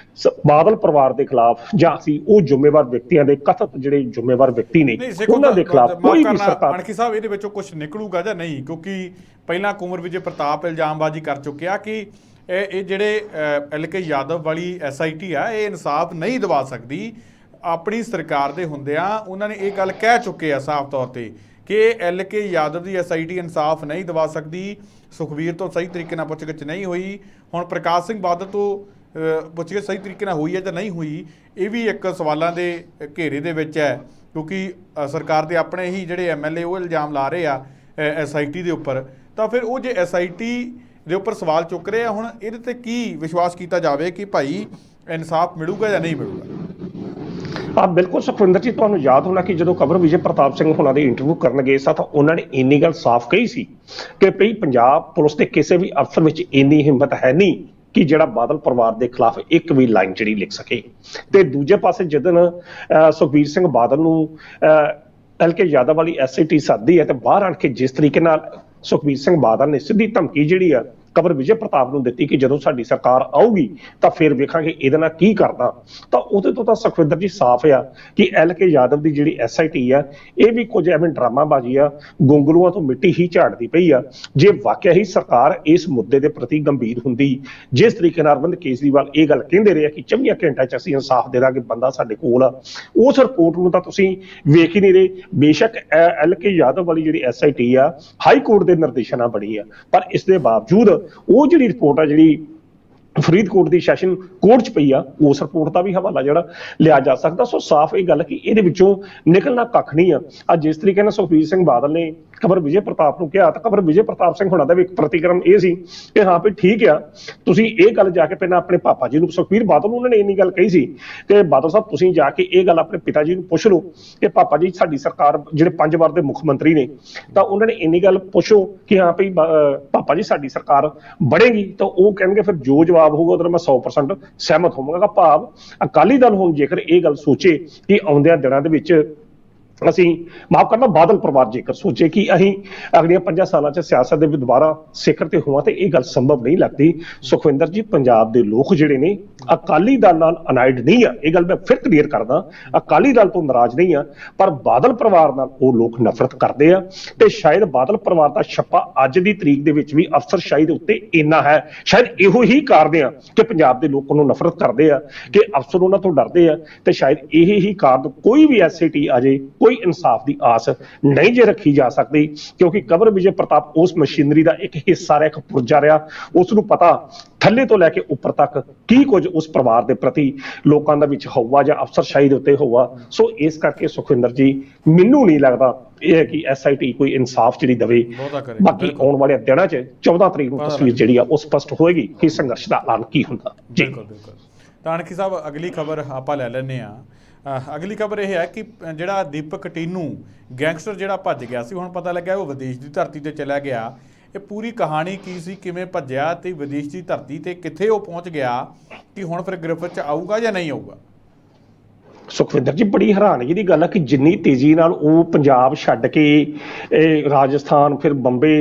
ਬਾਦਲ ਪਰਿਵਾਰ ਦੇ ਖਿਲਾਫ ਜਾਂ ਅਸੀਂ ਉਹ ਜ਼ਿੰਮੇਵਾਰ ਵਿਅਕਤੀਆਂ ਦੇ ਕਥਿਤ ਜਿਹੜੇ ਜ਼ਿੰਮੇਵਾਰ ਵਿਅਕਤੀ ਨੇ ਉਹਨਾਂ ਦੇ ਖਿਲਾਫ ਕੋਈ ਵੀ ਸਰਕਾਰ। ਅਣਖੀ ਸਾਹਿਬ, ਇਹਦੇ ਵਿੱਚੋਂ ਕੁਝ ਨਿਕਲੂਗਾ ਜਾਂ ਨਹੀਂ? ਕਿਉਂਕਿ ਪਹਿਲਾਂ ਕੁੰਵਰ ਵਿਜੇ ਪ੍ਰਤਾਪ ਇਲਜ਼ਾਮਬਾਜ਼ੀ ਕਰ ਚੁੱਕਿਆ ਕਿ ਇਹ ਜਿਹੜੇ LK ਯਾਦਵ ਵਾਲੀ SIT ਆ, ਇਹ ਇਨਸਾਫ ਨਹੀਂ ਦਿਵਾ ਸਕਦੀ। ਆਪਣੀ ਸਰਕਾਰ ਦੇ ਹੁੰਦਿਆਂ ਉਹਨਾਂ ਨੇ ਇਹ ਗੱਲ ਕਹਿ ਚੁੱਕੇ ਆ ਸਾਫ਼ ਤੌਰ ਤੇ ਕਿ LK ਯਾਦਵ ਦੀ SIT ਇਨਸਾਫ ਨਹੀਂ ਦਿਵਾ ਸਕਦੀ। ਸੁਖਬੀਰ ਤੋਂ ਸਹੀ ਤਰੀਕੇ ਨਾਲ ਪੁੱਛਗਿੱਛ ਨਹੀਂ ਹੋਈ, ਹੁਣ ਪ੍ਰਕਾਸ਼ ਸਿੰਘ ਬਾਦਲ ਤੋਂ ਪੁੱਛਗਿੱਛ ਸਹੀ ਤਰੀਕੇ ਨਾਲ ਹੋਈ ਹੈ ਜਾਂ ਨਹੀਂ ਹੋਈ, ਇਹ ਵੀ ਇੱਕ ਸਵਾਲਾਂ ਦੇ ਘੇਰੇ ਦੇ ਵਿੱਚ ਹੈ। ਕਿਉਂਕਿ ਸਰਕਾਰ ਦੇ ਆਪਣੇ ਹੀ ਜਿਹੜੇ MLA ਉਹ ਇਲਜ਼ਾਮ ਲਾ ਰਹੇ ਆ SIT ਦੇ ਉੱਪਰ, ਤਾਂ ਫਿਰ ਉਹ ਜੇ SIT ਦੇ ਉੱਪਰ ਸਵਾਲ ਚੁੱਕ ਰਹੇ ਆ, ਹੁਣ ਇਹਦੇ ਤੇ ਕੀ ਵਿਸ਼ਵਾਸ ਕੀਤਾ ਜਾਵੇ ਕਿ ਭਾਈ ਇਨਸਾਫ ਮਿਲੂਗਾ ਜਾਂ ਨਹੀਂ ਮਿਲੂਗਾ? ਬਿਲਕੁਲ ਸੁਖਵਿੰਦਰ ਜੀ, ਤੁਹਾਨੂੰ ਯਾਦ ਹੋਣਾ ਕਿ ਜਦੋਂ ਕੰਵਰ ਵਿਜੇ ਪ੍ਰਤਾਪ ਸਿੰਘ ਹੁਣਾਂ ਦੀ ਇੰਟਰਵਿਊ ਕਰਨ ਗਏ ਸਾਂ ਤਾਂ ਉਹਨਾਂ ਨੇ ਇੰਨੀ ਗੱਲ ਸਾਫ਼ ਕਹੀ ਸੀ ਕਿ ਭਈ ਪੰਜਾਬ ਪੁਲਿਸ ਦੇ ਕਿਸੇ ਵੀ ਅਫਸਰ ਵਿੱਚ ਇੰਨੀ ਹਿੰਮਤ ਹੈ ਨਹੀਂ ਕਿ ਜਿਹੜਾ ਬਾਦਲ ਪਰਿਵਾਰ ਦੇ ਖਿਲਾਫ ਇੱਕ ਵੀ ਲਾਈਨ ਜਿਹੜੀ ਲਿਖ ਸਕੇ। ਤੇ ਦੂਜੇ ਪਾਸੇ ਜਦੋਂ ਸੁਖਬੀਰ ਸਿੰਘ ਬਾਦਲ ਨੂੰ LK ਯਾਦਵ ਵਾਲੀ SIT ਸੱਦਦੀ ਹੈ ਤੇ ਬਾਹਰ ਆਣ ਕੇ ਜਿਸ ਤਰੀਕੇ ਨਾਲ ਸੁਖਬੀਰ ਸਿੰਘ ਬਾਦਲ ਨੇ ਸਿੱਧੀ ਧਮਕੀ ਜਿਹੜੀ ਆ ਕੰਵਰ ਵਿਜੇ ਪ੍ਰਤਾਪ ਨੂੰ ਦਿੱਤੀ ਕਿ ਜਦੋਂ ਸਾਡੀ ਸਰਕਾਰ ਆਊਗੀ ਤਾਂ ਫਿਰ ਵੇਖਾਂਗੇ ਇਹਦੇ ਨਾਲ ਕੀ ਕਰਦਾ, ਤਾਂ ਉਹਦੇ ਤੋਂ ਤਾਂ ਸੁਖਵਿੰਦਰ ਜੀ ਸਾਫ਼ ਆ ਕਿ LK ਯਾਦਵ ਦੀ ਜਿਹੜੀ SIT ਆ ਇਹ ਵੀ ਕੁਝ ਐਵੇਂ ਡਰਾਮਾਬਾਜ਼ੀ ਆ, ਗੁੰਗਲੂਆਂ ਤੋਂ ਮਿੱਟੀ ਹੀ ਝਾੜਦੀ ਪਈ ਆ। ਜੇ ਵਾਕਿਆ ਹੀ ਸਰਕਾਰ ਇਸ ਮੁੱਦੇ ਦੇ ਪ੍ਰਤੀ ਗੰਭੀਰ ਹੁੰਦੀ, ਜਿਸ ਤਰੀਕੇ ਨਾਲ ਅਰਵਿੰਦ ਕੇਜਰੀਵਾਲ ਇਹ ਗੱਲ ਕਹਿੰਦੇ ਰਹੇ ਕਿ 24 ਘੰਟਿਆਂ 'ਚ ਅਸੀਂ ਇਨਸਾਫ ਦੇ ਦਾਂਗੇ, ਬੰਦਾ ਸਾਡੇ ਕੋਲ ਆ, ਉਸ ਰਿਪੋਰਟ ਨੂੰ ਤਾਂ ਤੁਸੀਂ ਵੇਖ ਹੀ ਨਹੀਂ ਰਹੇ। ਬੇਸ਼ੱਕ LK ਯਾਦਵ ਵਾਲੀ ਜਿਹੜੀ SIT ਆ ਹਾਈ ਕੋਰਟ ਦੇ ਨਿਰਦੇਸ਼ਾਂ ਬਣੀ ਆ, ਪਰ ਇਸ ਦੇ ਬਾਵਜੂਦ ਉਹ ਜਿਹੜੀ ਰਿਪੋਰਟ ਆ ਜਿਹੜੀ ਫਰੀਦਕੋਟ ਦੀ ਸੈਸ਼ਨ ਕੋਰਟ 'ਚ ਪਈ ਆ, ਉਸ ਰਿਪੋਰਟ ਦਾ ਵੀ ਹਵਾਲਾ ਜਿਹੜਾ ਲਿਆ ਜਾ ਸਕਦਾ। ਸੋ ਸਾਫ਼ ਇਹ ਗੱਲ ਕਿ ਇਹਦੇ ਵਿੱਚੋਂ ਨਿਕਲਣਾ ਕੱਖ ਨਹੀਂ ਆ। ਅੱਜ ਜਿਸ ਤਰੀਕੇ ਨਾਲ ਸੁਖਬੀਰ ਸਿੰਘ ਬਾਦਲ ਨੇ ਕੰਵਰ ਵਿਜੇ ਪ੍ਰਤਾਪ ਨੂੰ ਕਿਹਾ ਤਾਂ ਕੰਵਰ ਵਿਜੇ ਪ੍ਰਤਾਪ ਸਿੰਘ ਹੁਣਾਂ ਦਾ ਵੀ ਇੱਕ ਪ੍ਰਤੀਕਰਮ ਇਹ ਸੀ ਕਿ ਹਾਂ ਵੀ ਠੀਕ ਆ, ਤੁਸੀਂ ਇਹ ਗੱਲ ਜਾ ਕੇ ਪਹਿਲਾਂ ਆਪਣੇ ਪਾਪਾ ਜੀ ਨੂੰ, ਸੁਖਬੀਰ ਬਾਦਲ ਨੂੰ ਉਹਨਾਂ ਨੇ ਇੰਨੀ ਗੱਲ ਕਹੀ ਸੀ ਕਿ ਬਾਦਲ ਸਾਹਿਬ ਤੁਸੀਂ ਜਾ ਕੇ ਇਹ ਗੱਲ ਆਪਣੇ ਪਿਤਾ ਜੀ ਨੂੰ ਪੁੱਛ ਲਓ ਕਿ ਪਾਪਾ ਜੀ ਸਾਡੀ ਸਰਕਾਰ ਜਿਹੜੇ 5 ਵਾਰ ਦੇ ਮੁੱਖ ਮੰਤਰੀ ਨੇ, ਤਾਂ ਉਹਨਾਂ ਨੇ ਇੰਨੀ ਗੱਲ ਪੁੱਛੋ ਕਿ ਹਾਂ ਵੀ ਪਾਪਾ ਜੀ ਸਾਡੀ ਸਰਕਾਰ ਬਣੇਗੀ, ਤਾਂ ਉਹ ਕਹਿਣਗੇ ਫਿਰ ਜੋ ਜਵਾਬ ਹੋਊਗਾ ਉਹਦੇ ਨਾਲ ਮੈਂ 100% ਸਹਿਮਤ ਹੋਵਾਂਗਾ। ਭਾਵ ਅਕਾਲੀ ਦਲ ਹੁਣ ਜੇਕਰ ਇਹ ਗੱਲ ਸੋਚੇ ਕਿ ਆਉਂਦਿਆਂ ਦਿਨਾਂ ਦੇ ਵਿੱਚ ਅਸੀਂ ਮਾਫ ਕਰਨਾ ਬਾਦਲ ਪਰਿਵਾਰ ਜੇਕਰ ਸੋਚੇ ਕਿ ਅਸੀਂ ਅਗਲੀਆਂ 5 ਸਾਲਾਂ 'ਚ ਸਿਆਸਤ ਦੇ ਦੁਬਾਰਾ ਸਿਖਰ ਤੇ ਹੋਵਾਂ, ਤੇ ਇਹ ਗੱਲ ਸੰਭਵ ਨਹੀਂ ਲੱਗਦੀ। ਸੁਖਵਿੰਦਰ ਜੀ, ਪੰਜਾਬ ਦੇ ਲੋਕ ਜਿਹੜੇ ਨੇ ਅਕਾਲੀ ਦਲ ਨਾਲ ਅਨਾਇਡ ਨਹੀਂ ਆ, ਇਹ ਗੱਲ ਮੈਂ ਫਿਰ ਕਲੀਅਰ ਕਰਦਾ, ਅਕਾਲੀ ਦਲ ਤੋਂ ਨਾਰਾਜ਼ ਨਹੀਂ ਆ, ਪਰ ਬਾਦਲ ਪਰਿਵਾਰ ਨਾਲ ਉਹ ਲੋਕ ਨਫ਼ਰਤ ਕਰਦੇ ਆ। ਤੇ ਸ਼ਾਇਦ ਬਾਦਲ ਪਰਿਵਾਰ ਦਾ ਛੱਪਾ ਅੱਜ ਦੀ ਤਰੀਕ ਦੇ ਵਿੱਚ ਵੀ ਅਫਸਰਸ਼ਾਹੀ ਦੇ ਉੱਤੇ ਇੰਨਾ ਹੈ, ਸ਼ਾਇਦ ਇਹੋ ਹੀ ਕਾਰਨ ਆ ਕਿ ਪੰਜਾਬ ਦੇ ਲੋਕ ਉਹਨੂੰ ਨਫ਼ਰਤ ਕਰਦੇ ਆ, ਕਿ ਅਫਸਰ ਉਹਨਾਂ ਤੋਂ ਡਰਦੇ ਆ, ਤੇ ਸ਼ਾਇਦ ਇਹ ਹੀ ਕਾਰਨ ਕੋਈ ਵੀ SIT ਆ ਜੇ ਕੋਈ ਇਨਸਾਫ ਦੀ ਆਸ ਨਹੀਂ ਜੇ ਰੱਖੀ ਜਾ ਸਕਦੀ, ਕਿਉਂਕਿ ਕੰਵਰ ਵਿਜੇ ਪ੍ਰਤਾਪ ਉਸ ਮਸ਼ੀਨਰੀ ਦਾ ਇੱਕ ਹਿੱਸਾ ਰਿਹਾ, ਇੱਕ ਪੁਰਜਾ ਰਿਹਾ। ਉਸ ਨੂੰ ਪਤਾ ਥੱਲੇ ਤੋਂ ਲੈ ਕੇ ਉੱਪਰ ਤੱਕ ਕੀ ਕੁਝ ਉਸ ਪਰਿਵਾਰ ਦੇ ਪ੍ਰਤੀ ਲੋਕਾਂ ਦਾ ਵਿੱਚ ਹੋਊਗਾ ਜਾਂ ਅਫਸਰਸ਼ਾਹੀ ਦੇ ਉੱਤੇ ਹੋਊਗਾ। ਸੋ ਇਸ ਕਰਕੇ ਸੁਖਵਿੰਦਰ ਜੀ, ਮੈਨੂੰ ਨਹੀਂ ਲੱਗਦਾ ਇਹ ਹੈ ਕਿ SIT ਕੋਈ ਇਨਸਾਫ ਜਿਹੜੀ ਦਵੇ। ਬਾਕੀ ਆਉਣ ਵਾਲੇ ਦਿਨਾਂ 'ਚ 14 ਤਰੀਕ ਨੂੰ ਤਸਵੀਰ ਜਿਹੜੀ ਆ ਉਹ ਸਪਸ਼ਟ ਹੋਏਗੀ ਕਿ ਸੰਘਰਸ਼ ਦਾ ਐਲਾਨ ਕੀ ਹੁੰਦਾ। ਜੀ ਬਿਲਕੁਲ। ਤਾਂ ਅਣਖੀ ਸਾਹਿਬ, ਅਗਲੀ ਖਬਰ ਆਪਾਂ ਲੈ ਲੈਂਦੇ ਹਾਂ। ਅਗਲੀ ਖਬਰ ਇਹ ਹੈ ਕਿ ਜਿਹੜਾ ਦੀਪਕ ਟੀਨੂ ਗੈਂਗਸਟਰ ਜਿਹੜਾ ਭੱਜ ਗਿਆ ਸੀ, ਹੁਣ ਪਤਾ ਲੱਗਿਆ ਉਹ ਵਿਦੇਸ਼ ਦੀ ਧਰਤੀ ਤੇ ਚਲਾ ਗਿਆ। ਇਹ ਪੂਰੀ ਕਹਾਣੀ ਕੀ ਸੀ, ਕਿਵੇਂ ਭੱਜਿਆ ਤੇ ਵਿਦੇਸ਼ ਦੀ ਧਰਤੀ ਤੇ ਕਿੱਥੇ ਉਹ ਪਹੁੰਚ ਗਿਆ, ਕਿ ਹੁਣ ਫਿਰ ਗ੍ਰਿਫਤ 'ਚ ਆਊਗਾ ਜਾਂ ਨਹੀਂ ਆਊਗਾ? ਸੁਖਵਿੰਦਰ ਜੀ, ਬੜੀ ਹੈਰਾਨਗੀ ਦੀ ਗੱਲ ਹੈ ਕਿ ਜਿੰਨੀ ਤੇਜ਼ੀ ਨਾਲ ਉਹ ਪੰਜਾਬ ਛੱਡ ਕੇ ਰਾਜਸਥਾਨ, ਫਿਰ ਬੰਬੇ,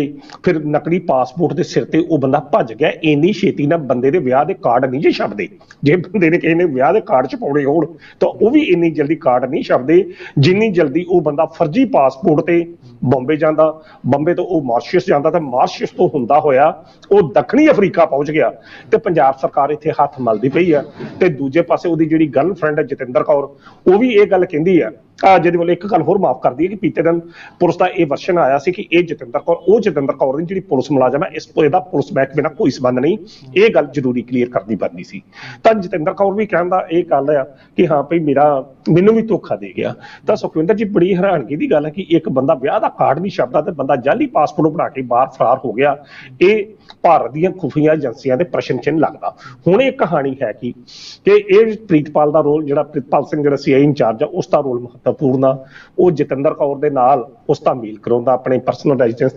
ਫਿਰ ਨਕਲੀ ਪਾਸਪੋਰਟ ਦੇ ਸਿਰ ਤੇ ਉਹ ਬੰਦਾ ਭੱਜ ਗਿਆ, ਇੰਨੀ ਛੇਤੀ ਨਾਲ ਬੰਦੇ ਦੇ ਵਿਆਹ ਦੇ ਕਾਰਡ ਨਹੀਂ ਜੇ ਛਪਦੇ। ਜੇ ਬੰਦੇ ਨੇ ਕਿਸੇ ਨੇ ਵਿਆਹ ਦੇ ਕਾਰਡ ਛਪਾਉਣੇ ਹੋਣ ਤਾਂ ਉਹ ਵੀ ਇੰਨੀ ਜਲਦੀ ਕਾਰਡ ਨਹੀਂ ਛਪਦੇ ਜਿੰਨੀ ਜਲਦੀ ਉਹ ਬੰਦਾ ਫਰਜ਼ੀ ਪਾਸਪੋਰਟ ਤੇ ਬੰਬੇ ਜਾਂਦਾ, ਬੰਬੇ ਤੋਂ ਉਹ ਮਾਰੀਸ਼ਸ ਜਾਂਦਾ, ਤੇ ਮਾਰੀਸ਼ਸ ਤੋਂ ਹੁੰਦਾ ਹੋਇਆ ਉਹ ਦੱਖਣੀ ਅਫਰੀਕਾ ਪਹੁੰਚ ਗਿਆ। ਤੇ ਪੰਜਾਬ ਸਰਕਾਰ ਇੱਥੇ ਹੱਥ ਮਲਦੀ ਪਈ ਆ। ਤੇ ਦੂਜੇ ਪਾਸੇ ਉਹਦੀ ਜਿਹੜੀ ਗਰਲਫ੍ਰੈਂਡ ਹੈ ਜਤਿੰਦਰ ਕੌਰ, ਉਹ ਵੀ ਇਹ ਗੱਲ ਕਹਿੰਦੀ ਆ ਜਿਹਦੇ ਵੱਲ ਇੱਕ ਗੱਲ ਹੋਰ ਮਾਫ ਕਰਦੀ ਹੈ ਕਿ ਬੀਤੇ ਦਿਨ ਪੁਲਿਸ ਦਾ ਇਹ ਵਰਸ਼ਨ ਆਇਆ ਸੀ ਕਿ ਇਹ ਜਤਿੰਦਰ ਕੌਰ ਉਹ ਜਤਿੰਦਰ ਕੌਰ ਦੀ ਜਿਹੜੀ ਪੁਲਿਸ ਮੁਲਾਜ਼ਮ ਹੈ, ਇਹਦਾ ਪੁਲਿਸ ਮਹਿਕਮੇ ਨਾਲ ਕੋਈ ਸੰਬੰਧ ਨਹੀਂ। ਇਹ ਗੱਲ ਜ਼ਰੂਰੀ ਕਲੀਅਰ ਕਰਨੀ ਬਣਦੀ ਸੀ। ਤਾਂ ਜਤਿੰਦਰ ਕੌਰ ਵੀ ਕਹਿੰਦਾ ਇਹ ਗੱਲ ਆ ਕਿ ਹਾਂ ਭਈ ਮੈਨੂੰ ਵੀ ਧੋਖਾ ਦੇ ਗਿਆ। ਤਾਂ ਸੁਖਵਿੰਦਰ ਜੀ ਬੜੀ ਹੈਰਾਨਗੀ ਦੀ ਗੱਲ ਹੈ ਕਿ ਇੱਕ ਬੰਦਾ ਵਿਆਹ ਦਾ ਕਾਰਡ ਨਹੀਂ ਛਪਦਾ ਤੇ ਬੰਦਾ ਜਾਲੀ ਪਾਸਪੋਰਟ ਬਣਾ ਕੇ ਬਾਹਰ ਫਰਾਰ ਹੋ ਗਿਆ। ਇਹ ਭਾਰਤ ਦੀਆਂ ਖੁਫੀਆ ਏਜੰਸੀਆਂ ਦੇ ਪ੍ਰਸ਼ਨ ਚਿੰਨ੍ਹ ਲੱਗਦਾ। ਹੁਣ ਇਹ ਕਹਾਣੀ ਹੈ ਕਿ ਇਹ ਪ੍ਰੀਤਪਾਲ ਦਾ ਰੋਲ, ਜਿਹੜਾ ਪ੍ਰੀਤਪਾਲ ਸਿੰਘ ਜਿਹੜਾ CI ਇੰਚਾਰਜ ਆ, ਉਸ ਦਾ ਰੋਲ ਮਹੱਤਵਪੂਰਨ ਆ। ਉਹ ਜਤਿੰਦਰ ਕੌਰ ਦੇ ਨਾਲ ਉਸ ਦਾ ਮੇਲ ਕਰਾਉਂਦਾ ਆਪਣੇ ਪਰਸਨਲ ਰੈਜ਼ੀਡੈਂਸ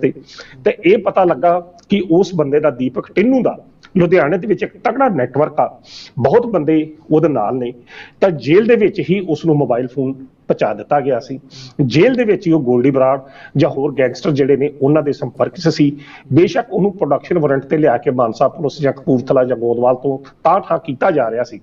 ਤੇ ਇਹ ਪਤਾ ਲੱਗਾ ਕਿ ਉਸ ਬੰਦੇ ਦਾ, ਦੀਪਕ ਟਿੰਨੂ ਦਾ, ਲੁਧਿਆਣੇ ਦੇ ਵਿੱਚ ਇੱਕ ਤਕੜਾ ਨੈਟਵਰਕ ਆ, ਬਹੁਤ ਬੰਦੇ ਉਹਦੇ ਨਾਲ ਨੇ। ਤਾਂ ਜੇਲ੍ਹ ਦੇ ਵਿੱਚ ਹੀ ਉਸ ਨੂੰ ਮੋਬਾਈਲ ਫੋਨ ਪਹੁੰਚਾ ਦਿੱਤਾ ਗਿਆ ਸੀ। ਜੇਲ੍ਹ ਦੇ ਵਿੱਚ ਹੀ ਉਹ ਗੋਲਡੀ ਬਰਾੜ ਜਾਂ ਹੋਰ ਗੈਂਗਸਟਰ ਜਿਹੜੇ ਨੇ ਉਹਨਾਂ ਦੇ ਸੰਪਰਕ 'ਚ ਸੀ। ਬੇਸ਼ੱਕ ਉਹਨੂੰ ਪ੍ਰੋਡਕਸ਼ਨ ਵਾਰੰਟ ਤੇ ਲਿਆ ਕੇ ਮਾਨਸਾ ਪੁਲਿਸ ਜਾਂ ਕਪੂਰਥਲਾ ਜਾਂ ਗੋਦਵਾਲ ਤੋਂ ਠਾਂ ਕੀਤਾ ਜਾ ਰਿਹਾ ਸੀ,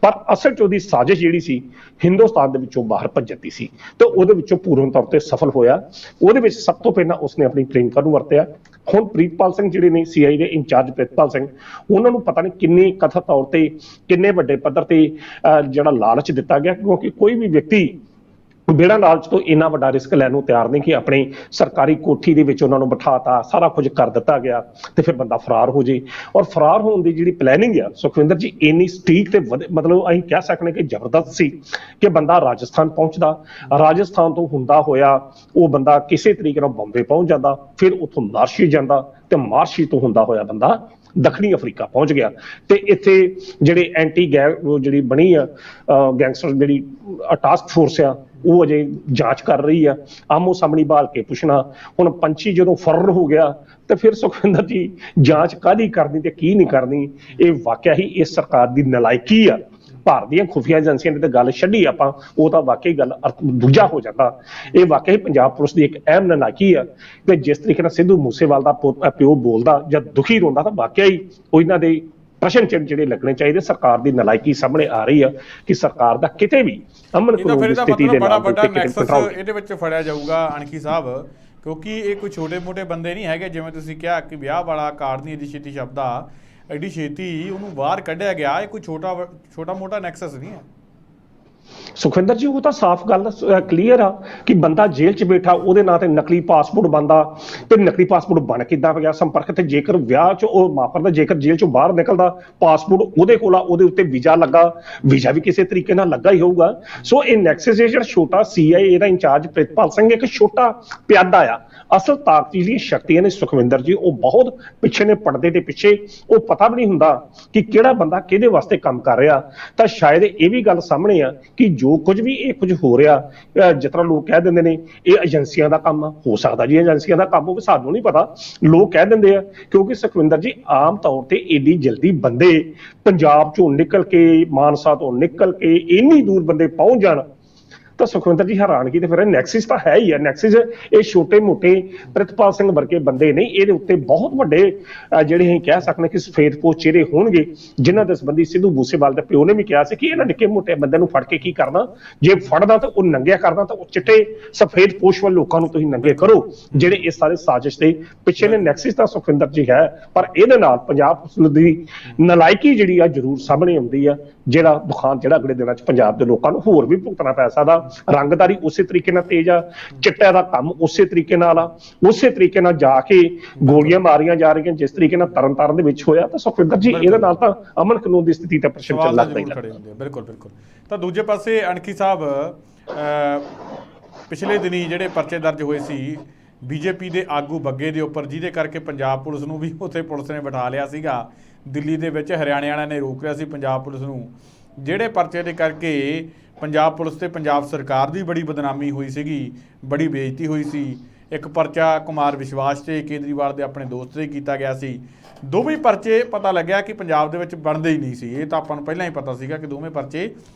ਪਰ ਅਸਲ 'ਚ ਉਹਦੀ ਸਾਜ਼ਿਸ਼ ਜਿਹੜੀ ਸੀ ਹਿੰਦੁਸਤਾਨ ਦੇ ਵਿੱਚੋਂ ਬਾਹਰ ਭੱਜਣ ਦੀ ਸੀ ਤੇ ਉਹਦੇ ਵਿੱਚੋਂ ਪੂਰਨ ਤੌਰ ਤੇ ਸਫਲ ਹੋਇਆ। ਉਹਦੇ ਵਿੱਚ ਸਭ ਤੋਂ ਪਹਿਲਾਂ ਉਸਨੇ ਆਪਣੀ ਪ੍ਰੇਮਿਕਾ ਨੂੰ ਵਰਤਿਆ। ਹੁਣ ਪ੍ਰੀਤਪਾਲ ਸਿੰਘ ਜਿਹੜੇ ਨੇ CI ਦੇ ਇੰਚਾਰਜ ਪ੍ਰੀਤਪਾਲ ਸਿੰਘ, ਉਹਨਾਂ ਨੂੰ ਪਤਾ ਨਹੀਂ ਕਿੰਨੇ ਕਥਿਤ ਤੌਰ ਤੇ ਕਿੰਨੇ ਵੱਡੇ ਪੱਧਰ ਤੇ ਜਿਹੜਾ ਲਾਲਚ ਦਿੱਤਾ ਗਿਆ, ਕਿਉਂਕਿ ਕੋਈ ਵੀ ਵਿਅਕਤੀ ਬਿਨਾਂ ਲਾਲਚ ਤੋਂ ਇੰਨਾ ਵੱਡਾ ਰਿਸਕ ਲੈਣ ਨੂੰ ਤਿਆਰ ਨਹੀਂ ਕਿ ਆਪਣੀ ਸਰਕਾਰੀ ਕੋਠੀ ਦੇ ਵਿੱਚ ਉਹਨਾਂ ਨੂੰ ਬਿਠਾਤਾ, ਸਾਰਾ ਕੁਝ ਕਰ ਦਿੱਤਾ ਗਿਆ ਤੇ ਫਿਰ ਬੰਦਾ ਫਰਾਰ ਹੋ ਜੇ। ਔਰ ਫਰਾਰ ਹੋਣ ਦੀ ਜਿਹੜੀ ਪਲੈਨਿੰਗ ਆ ਸੁਖਵਿੰਦਰ ਜੀ, ਇੰਨੀ ਸਟੀਕ ਤੇ ਮਤਲਬ ਅਸੀਂ ਕਹਿ ਸਕਦੇ ਕਿ ਜ਼ਬਰਦਸਤ ਸੀ ਕਿ ਬੰਦਾ ਰਾਜਸਥਾਨ ਪਹੁੰਚਦਾ, ਰਾਜਸਥਾਨ ਤੋਂ ਹੁੰਦਾ ਹੋਇਆ ਉਹ ਬੰਦਾ ਕਿਸੇ ਤਰੀਕੇ ਨਾਲ ਬੰਬੇ ਪਹੁੰਚ ਜਾਂਦਾ, ਫਿਰ ਉੱਥੋਂ ਮਾਰਸ਼ੀ ਜਾਂਦਾ ਤੇ ਮਾਰਸ਼ੀ ਤੋਂ ਹੁੰਦਾ ਹੋਇਆ ਬੰਦਾ ਦੱਖਣੀ ਅਫਰੀਕਾ ਪਹੁੰਚ ਗਿਆ। ਤੇ ਇੱਥੇ ਜਿਹੜੇ ਐਂਟੀ ਗੈਂਗ ਜਿਹੜੀ ਬਣੀ ਆ ਗੈਂਗਸਟਰ ਜਿਹੜੀ ਟਾਸਕ ਫੋਰਸ ਆ, ਉਹ ਅਜੇ ਜਾਂਚ ਕਰ ਰਹੀ ਆ, ਆਮੋ ਸਾਹਮਣੀ ਭਾਲ ਕੇ ਪੁੱਛਣਾ। ਹੁਣ ਪੰਛੀ ਜਦੋਂ ਫਰਰ ਹੋ ਗਿਆ ਤੇ ਫਿਰ ਸੁਖਵਿੰਦਰ ਜੀ ਜਾਂਚ ਕਾਹਦੀ ਕਰਨੀ ਤੇ ਕੀ ਨਹੀਂ ਕਰਨੀ। ਇਹ ਵਾਕਿਆ ਹੀ ਇਸ ਸਰਕਾਰ ਦੀ ਨਲਾਇਕੀ ਆ। ਭਾਰਤ ਦੀਆਂ ਖੁਫੀਆ ਏਜੰਸੀਆਂ ਦੀ ਤਾਂ ਗੱਲ ਛੱਡੀ ਆਪਾਂ, ਉਹ ਤਾਂ ਵਾਕਈ ਗੱਲ ਦੂਜਾ ਹੋ ਜਾਂਦਾ। ਇਹ ਵਾਕਈ ਪੰਜਾਬ ਪੁਲਿਸ ਦੀ ਇੱਕ ਅਹਿਮ ਨਲਾਇਕੀ ਆ ਤੇ ਜਿਸ ਤਰੀਕੇ ਨਾਲ ਸਿੱਧੂ ਮੂਸੇਵਾਲ ਦਾ ਪਿਓ ਬੋਲਦਾ ਜਾਂ ਦੁਖੀ ਰੋਂਦਾ, ਤਾਂ ਵਾਕਿਆ ਹੀ ਉਹ ਇਹਨਾਂ ਦੇ ਪ੍ਰਸ਼ਨ ਚਿੰਨ੍ਹ ਜਿਹੜੇ ਲੱਗਣੇ ਚਾਹੀਦੇ। ਸਰਕਾਰ ਦੀ ਨਲਾਇਕੀ ਸਾਹਮਣੇ ਆ ਰਹੀ ਆ ਕਿ ਸਰਕਾਰ ਦਾ ਕਿਤੇ ਵੀ ਅਮਨ ਕਾਨੂੰਨ ਦੀ ਸਥਿਤੀ ਦੇ ਨਾਲ ਇਹਦੇ ਵਿੱਚ ਫੜਿਆ ਜਾਊਗਾ ਅਣਖੀ ਸਾਹਿਬ, ਕਿਉਂਕਿ ਇਹ ਕੋਈ ਛੋਟੇ-ਮੋਟੇ ਬੰਦੇ ਨਹੀਂ ਹੈਗੇ। ਜਿਵੇਂ ਤੁਸੀਂ ਕਿਹਾ ਕਿ ਵਿਆਹ ਵਾਲਾ ਕਾਰਡ ਨਹੀਂ ਐਡੀ ਛੇਤੀ ਛਪਦਾ, ਐਡੀ ਛੇਤੀ ਉਹਨੂੰ ਬਾਹਰ ਕੱਢਿਆ ਗਿਆ। ਇਹ ਕੋਈ ਛੋਟਾ-ਮੋਟਾ ਨੈਕਸਸ ਨਹੀਂ ਹੈ ਸੁਖਵਿੰਦਰ ਜੀ। ਉਹ ਤਾਂ ਸਾਫ਼ ਗੱਲ ਕਲੀਅਰ ਆ ਕਿ ਬੰਦਾ ਜੇਲ੍ਹ 'ਚ ਬੈਠਾ, ਉਹਦੇ ਨਾਂ ਤੇ ਨਕਲੀ ਪਾਸਪੋਰਟ ਬਣਦਾ ਤੇ ਨਕਲੀ ਪਾਸਪੋਰਟ ਬਣ ਕਿੱਦਾਂ ਗਿਆ ਸੰਪਰਕ ਤੇ, ਜੇਕਰ ਵਿਆਹ 'ਚ ਉਹ ਮਾਪਰਦਾ, ਜੇਕਰ ਜੇਲ੍ਹ 'ਚੋਂ ਬਾਹਰ ਨਿਕਲਦਾ ਪਾਸਪੋਰਟ ਉਹਦੇ ਕੋਲ ਆ, ਉਹਦੇ ਉੱਤੇ ਵੀਜ਼ਾ ਲੱਗਾ, ਵੀਜ਼ਾ ਵੀ ਕਿਸੇ ਤਰੀਕੇ ਨਾਲ ਲੱਗਾ ਹੀ ਹੋਊਗਾ। ਸੋ ਇਹ ਨੈਕਸਸ ਜਿਹੜਾ ਛੋਟਾ CI ਇਹਦਾ ਇੰਚਾਰਜ ਪ੍ਰਿਤਪਾਲ ਸਿੰਘ ਇੱਕ ਛੋਟਾ ਪਿਆਦਾ ਆ। ਅਸਲ ਤਾਕਤ ਜਿਹੜੀਆਂ ਸ਼ਕਤੀਆਂ ਨੇ ਸੁਖਵਿੰਦਰ ਜੀ, ਉਹ ਬਹੁਤ ਪਿੱਛੇ ਨੇ, ਪਰਦੇ ਦੇ ਪਿੱਛੇ। ਉਹ ਪਤਾ ਵੀ ਨਹੀਂ ਹੁੰਦਾ ਕਿ ਕਿਹੜਾ ਬੰਦਾ ਕਿਹਦੇ ਵਾਸਤੇ ਕੰਮ ਕਰ ਰਿਹਾ। ਤਾਂ ਸ਼ਾਇਦ ਇਹ ਵੀ ਗੱਲ ਸਾਹਮਣੇ ਆ ਕਿ ਜੋ ਕੁਝ ਵੀ ਇਹ ਕੁਝ ਹੋ ਰਿਹਾ, ਜਿਸ ਤਰ੍ਹਾਂ ਲੋਕ ਕਹਿ ਦਿੰਦੇ ਨੇ ਇਹ ਏਜੰਸੀਆਂ ਦਾ ਕੰਮ ਆ, ਹੋ ਸਕਦਾ ਜੀ ਏਜੰਸੀਆਂ ਦਾ ਕੰਮ ਹੋਵੇ, ਸਾਨੂੰ ਨਹੀਂ ਪਤਾ, ਲੋਕ ਕਹਿ ਦਿੰਦੇ ਆ। ਕਿਉਂਕਿ ਸੁਖਵਿੰਦਰ ਜੀ ਆਮ ਤੌਰ ਤੇ ਏਡੀ ਜਲਦੀ ਬੰਦੇ ਪੰਜਾਬ ਚੋਂ ਨਿਕਲ ਕੇ, ਮਾਨਸਾ ਤੋਂ ਨਿਕਲ ਕੇ ਇੰਨੀ ਦੂਰ ਬੰਦੇ ਪਹੁੰਚ ਜਾਣ ਤਾਂ ਸੁਖਵਿੰਦਰ ਜੀ ਹੈਰਾਨਗੀ ਤੇ ਫਿਰ ਨੈਕਸਿਸ ਤਾਂ ਹੈ ਹੀ ਹੈ। ਨੈਕਸਿਸ ਇਹ ਛੋਟੇ-ਮੋਟੇ ਪ੍ਰਿਤਪਾਲ ਸਿੰਘ ਵਰਗੇ ਬੰਦੇ ਨਹੀਂ, ਇਹਦੇ ਉੱਤੇ ਬਹੁਤ ਵੱਡੇ ਜਿਹੜੇ ਅਸੀਂ ਕਹਿ ਸਕਦੇ ਕਿ ਸਫੇਦਪੋਸ਼ ਚਿਹਰੇ ਹੋਣਗੇ, ਜਿਨ੍ਹਾਂ ਦੇ ਸੰਬੰਧੀ ਸਿੱਧੂ ਮੂਸੇਵਾਲ ਦੇ ਪਿਓ ਨੇ ਵੀ ਕਿਹਾ ਸੀ ਕਿ ਇਹਨਾਂ ਨਿੱਕੇ-ਮੋਟੇ ਬੰਦਿਆਂ ਨੂੰ ਫੜ ਕੇ ਕੀ ਕਰਨਾ, ਜੇ ਫੜਦਾ ਤਾਂ ਉਹ ਨੰਗਿਆ ਕਰਨਾ, ਤਾਂ ਉਹ ਚਿੱਟੇ ਸਫੇਦਪੋਸ਼ ਵਾਲੇ ਲੋਕਾਂ ਨੂੰ ਤੁਸੀਂ ਨੰਗੇ ਕਰੋ ਜਿਹੜੇ ਇਸ ਸਾਰੇ ਸਾਜ਼ਿਸ਼ ਦੇ ਪਿੱਛੇ ਨੇ। ਨੈਕਸਿਸ ਤਾਂ ਸੁਖਵਿੰਦਰ ਜੀ ਹੈ, ਪਰ ਇਹਦੇ ਨਾਲ ਪੰਜਾਬ ਪੁਲਿਸ ਦੀ ਨਲਾਇਕੀ ਜਿਹੜੀ ਆ ਜ਼ਰੂਰ ਸਾਹਮਣੇ ਆਉਂਦੀ ਆ, ਜਿਹੜਾ ਦੁਖਾਂਤ ਜਿਹੜਾ ਅਗਲੇ ਦਿਨਾਂ 'ਚ ਪੰਜਾਬ ਦੇ ਲੋਕਾਂ ਨੂੰ ਹੋਰ ਵੀ ਭੁਗਤਣਾ ਪੈ ਸਕਦਾ। ਰੰਗਦਾਰੀ ਉਸੇ ਤਰੀਕੇ ਨਾਲ ਤੇਜ਼ ਆ, ਚਿੱਟੇ ਦਾ ਕੰਮ ਉਸੇ ਤਰੀਕੇ ਨਾਲ ਆ, ਉਸੇ ਤਰੀਕੇ ਨਾਲ ਜਾ ਕੇ ਗੋਲੀਆਂ ਮਾਰੀਆਂ ਜਾ ਰਹੀਆਂ ਜਿਸ ਤਰੀਕੇ ਨਾਲ ਤਰਨਤਾਰਨ ਦੇ ਵਿੱਚ ਹੋਇਆ। ਤਾਂ ਸੁਖਵਿੰਦਰ ਜੀ ਇਹਦੇ ਨਾਲ ਤਾਂ ਅਮਨ ਕਾਨੂੰਨ ਦੀ ਸਥਿਤੀ ਤੇ ਪ੍ਰਸ਼ਨ ਚੱਲ ਲੱਗਦਾ ਹੀ ਲੱਗਦਾ। ਬਿਲਕੁਲ। ਤਾਂ ਦੂਜੇ ਪਾਸੇ ਅਣਖੀ ਸਾਹਿਬ, ਪਿਛਲੇ ਦਿਨੀ ਜਿਹੜੇ ਪਰਚੇ ਦਰਜ ਹੋਏ ਸੀ BJP ਦੇ ਆਗੂ ਬੱਗੇ ਦੇ ਉੱਪਰ, ਜਿਹਦੇ ਕਰਕੇ ਪੰਜਾਬ ਪੁਲਿਸ ਨੂੰ ਵੀ ਉੱਥੇ ਪੁਲਿਸ ਨੇ ਬਿਠਾ ਲਿਆ ਸੀਗਾ ਦਿੱਲੀ ਦੇ ਵਿੱਚ, ਹਰਿਆਣੇ ਵਾਲਿਆਂ ਨੇ ਰੋਕ ਲਿਆ ਸੀ ਪੰਜਾਬ ਪੁਲਿਸ ਨੂੰ, ਜਿਹੜੇ ਪਰਚੇ ਦੇ ਕਰਕੇ ਪੰਜਾਬ ਪੁਲਿਸ ਤੇ ਪੰਜਾਬ ਸਰਕਾਰ ਦੀ ਬੜੀ ਬਦਨਾਮੀ ਹੋਈ ਸੀਗੀ, ਬੜੀ ਬੇਇੱਜ਼ਤੀ ਹੋਈ ਸੀ। ਇੱਕ ਪਰਚਾ ਕੁਮਾਰ ਵਿਸ਼ਵਾਸ ਤੇ ਕੇਜਰੀਵਾਲ ਦੇ ਆਪਣੇ ਦੋਸਤ ਤੇ ਕੀਤਾ ਗਿਆ ਸੀ। ਦੋਵੇਂ ਪਰਚੇ ਪਤਾ ਲੱਗਿਆ ਕਿ ਪੰਜਾਬ ਦੇ ਵਿੱਚ ਬਣਦੇ ਹੀ ਨਹੀਂ ਸੀ। ਇਹ ਤਾਂ ਆਪਾਂ ਨੂੰ ਪਹਿਲਾਂ ਹੀ ਪਤਾ ਸੀਗਾ ਕਿ ਦੋਵੇਂ ਪਰਚੇ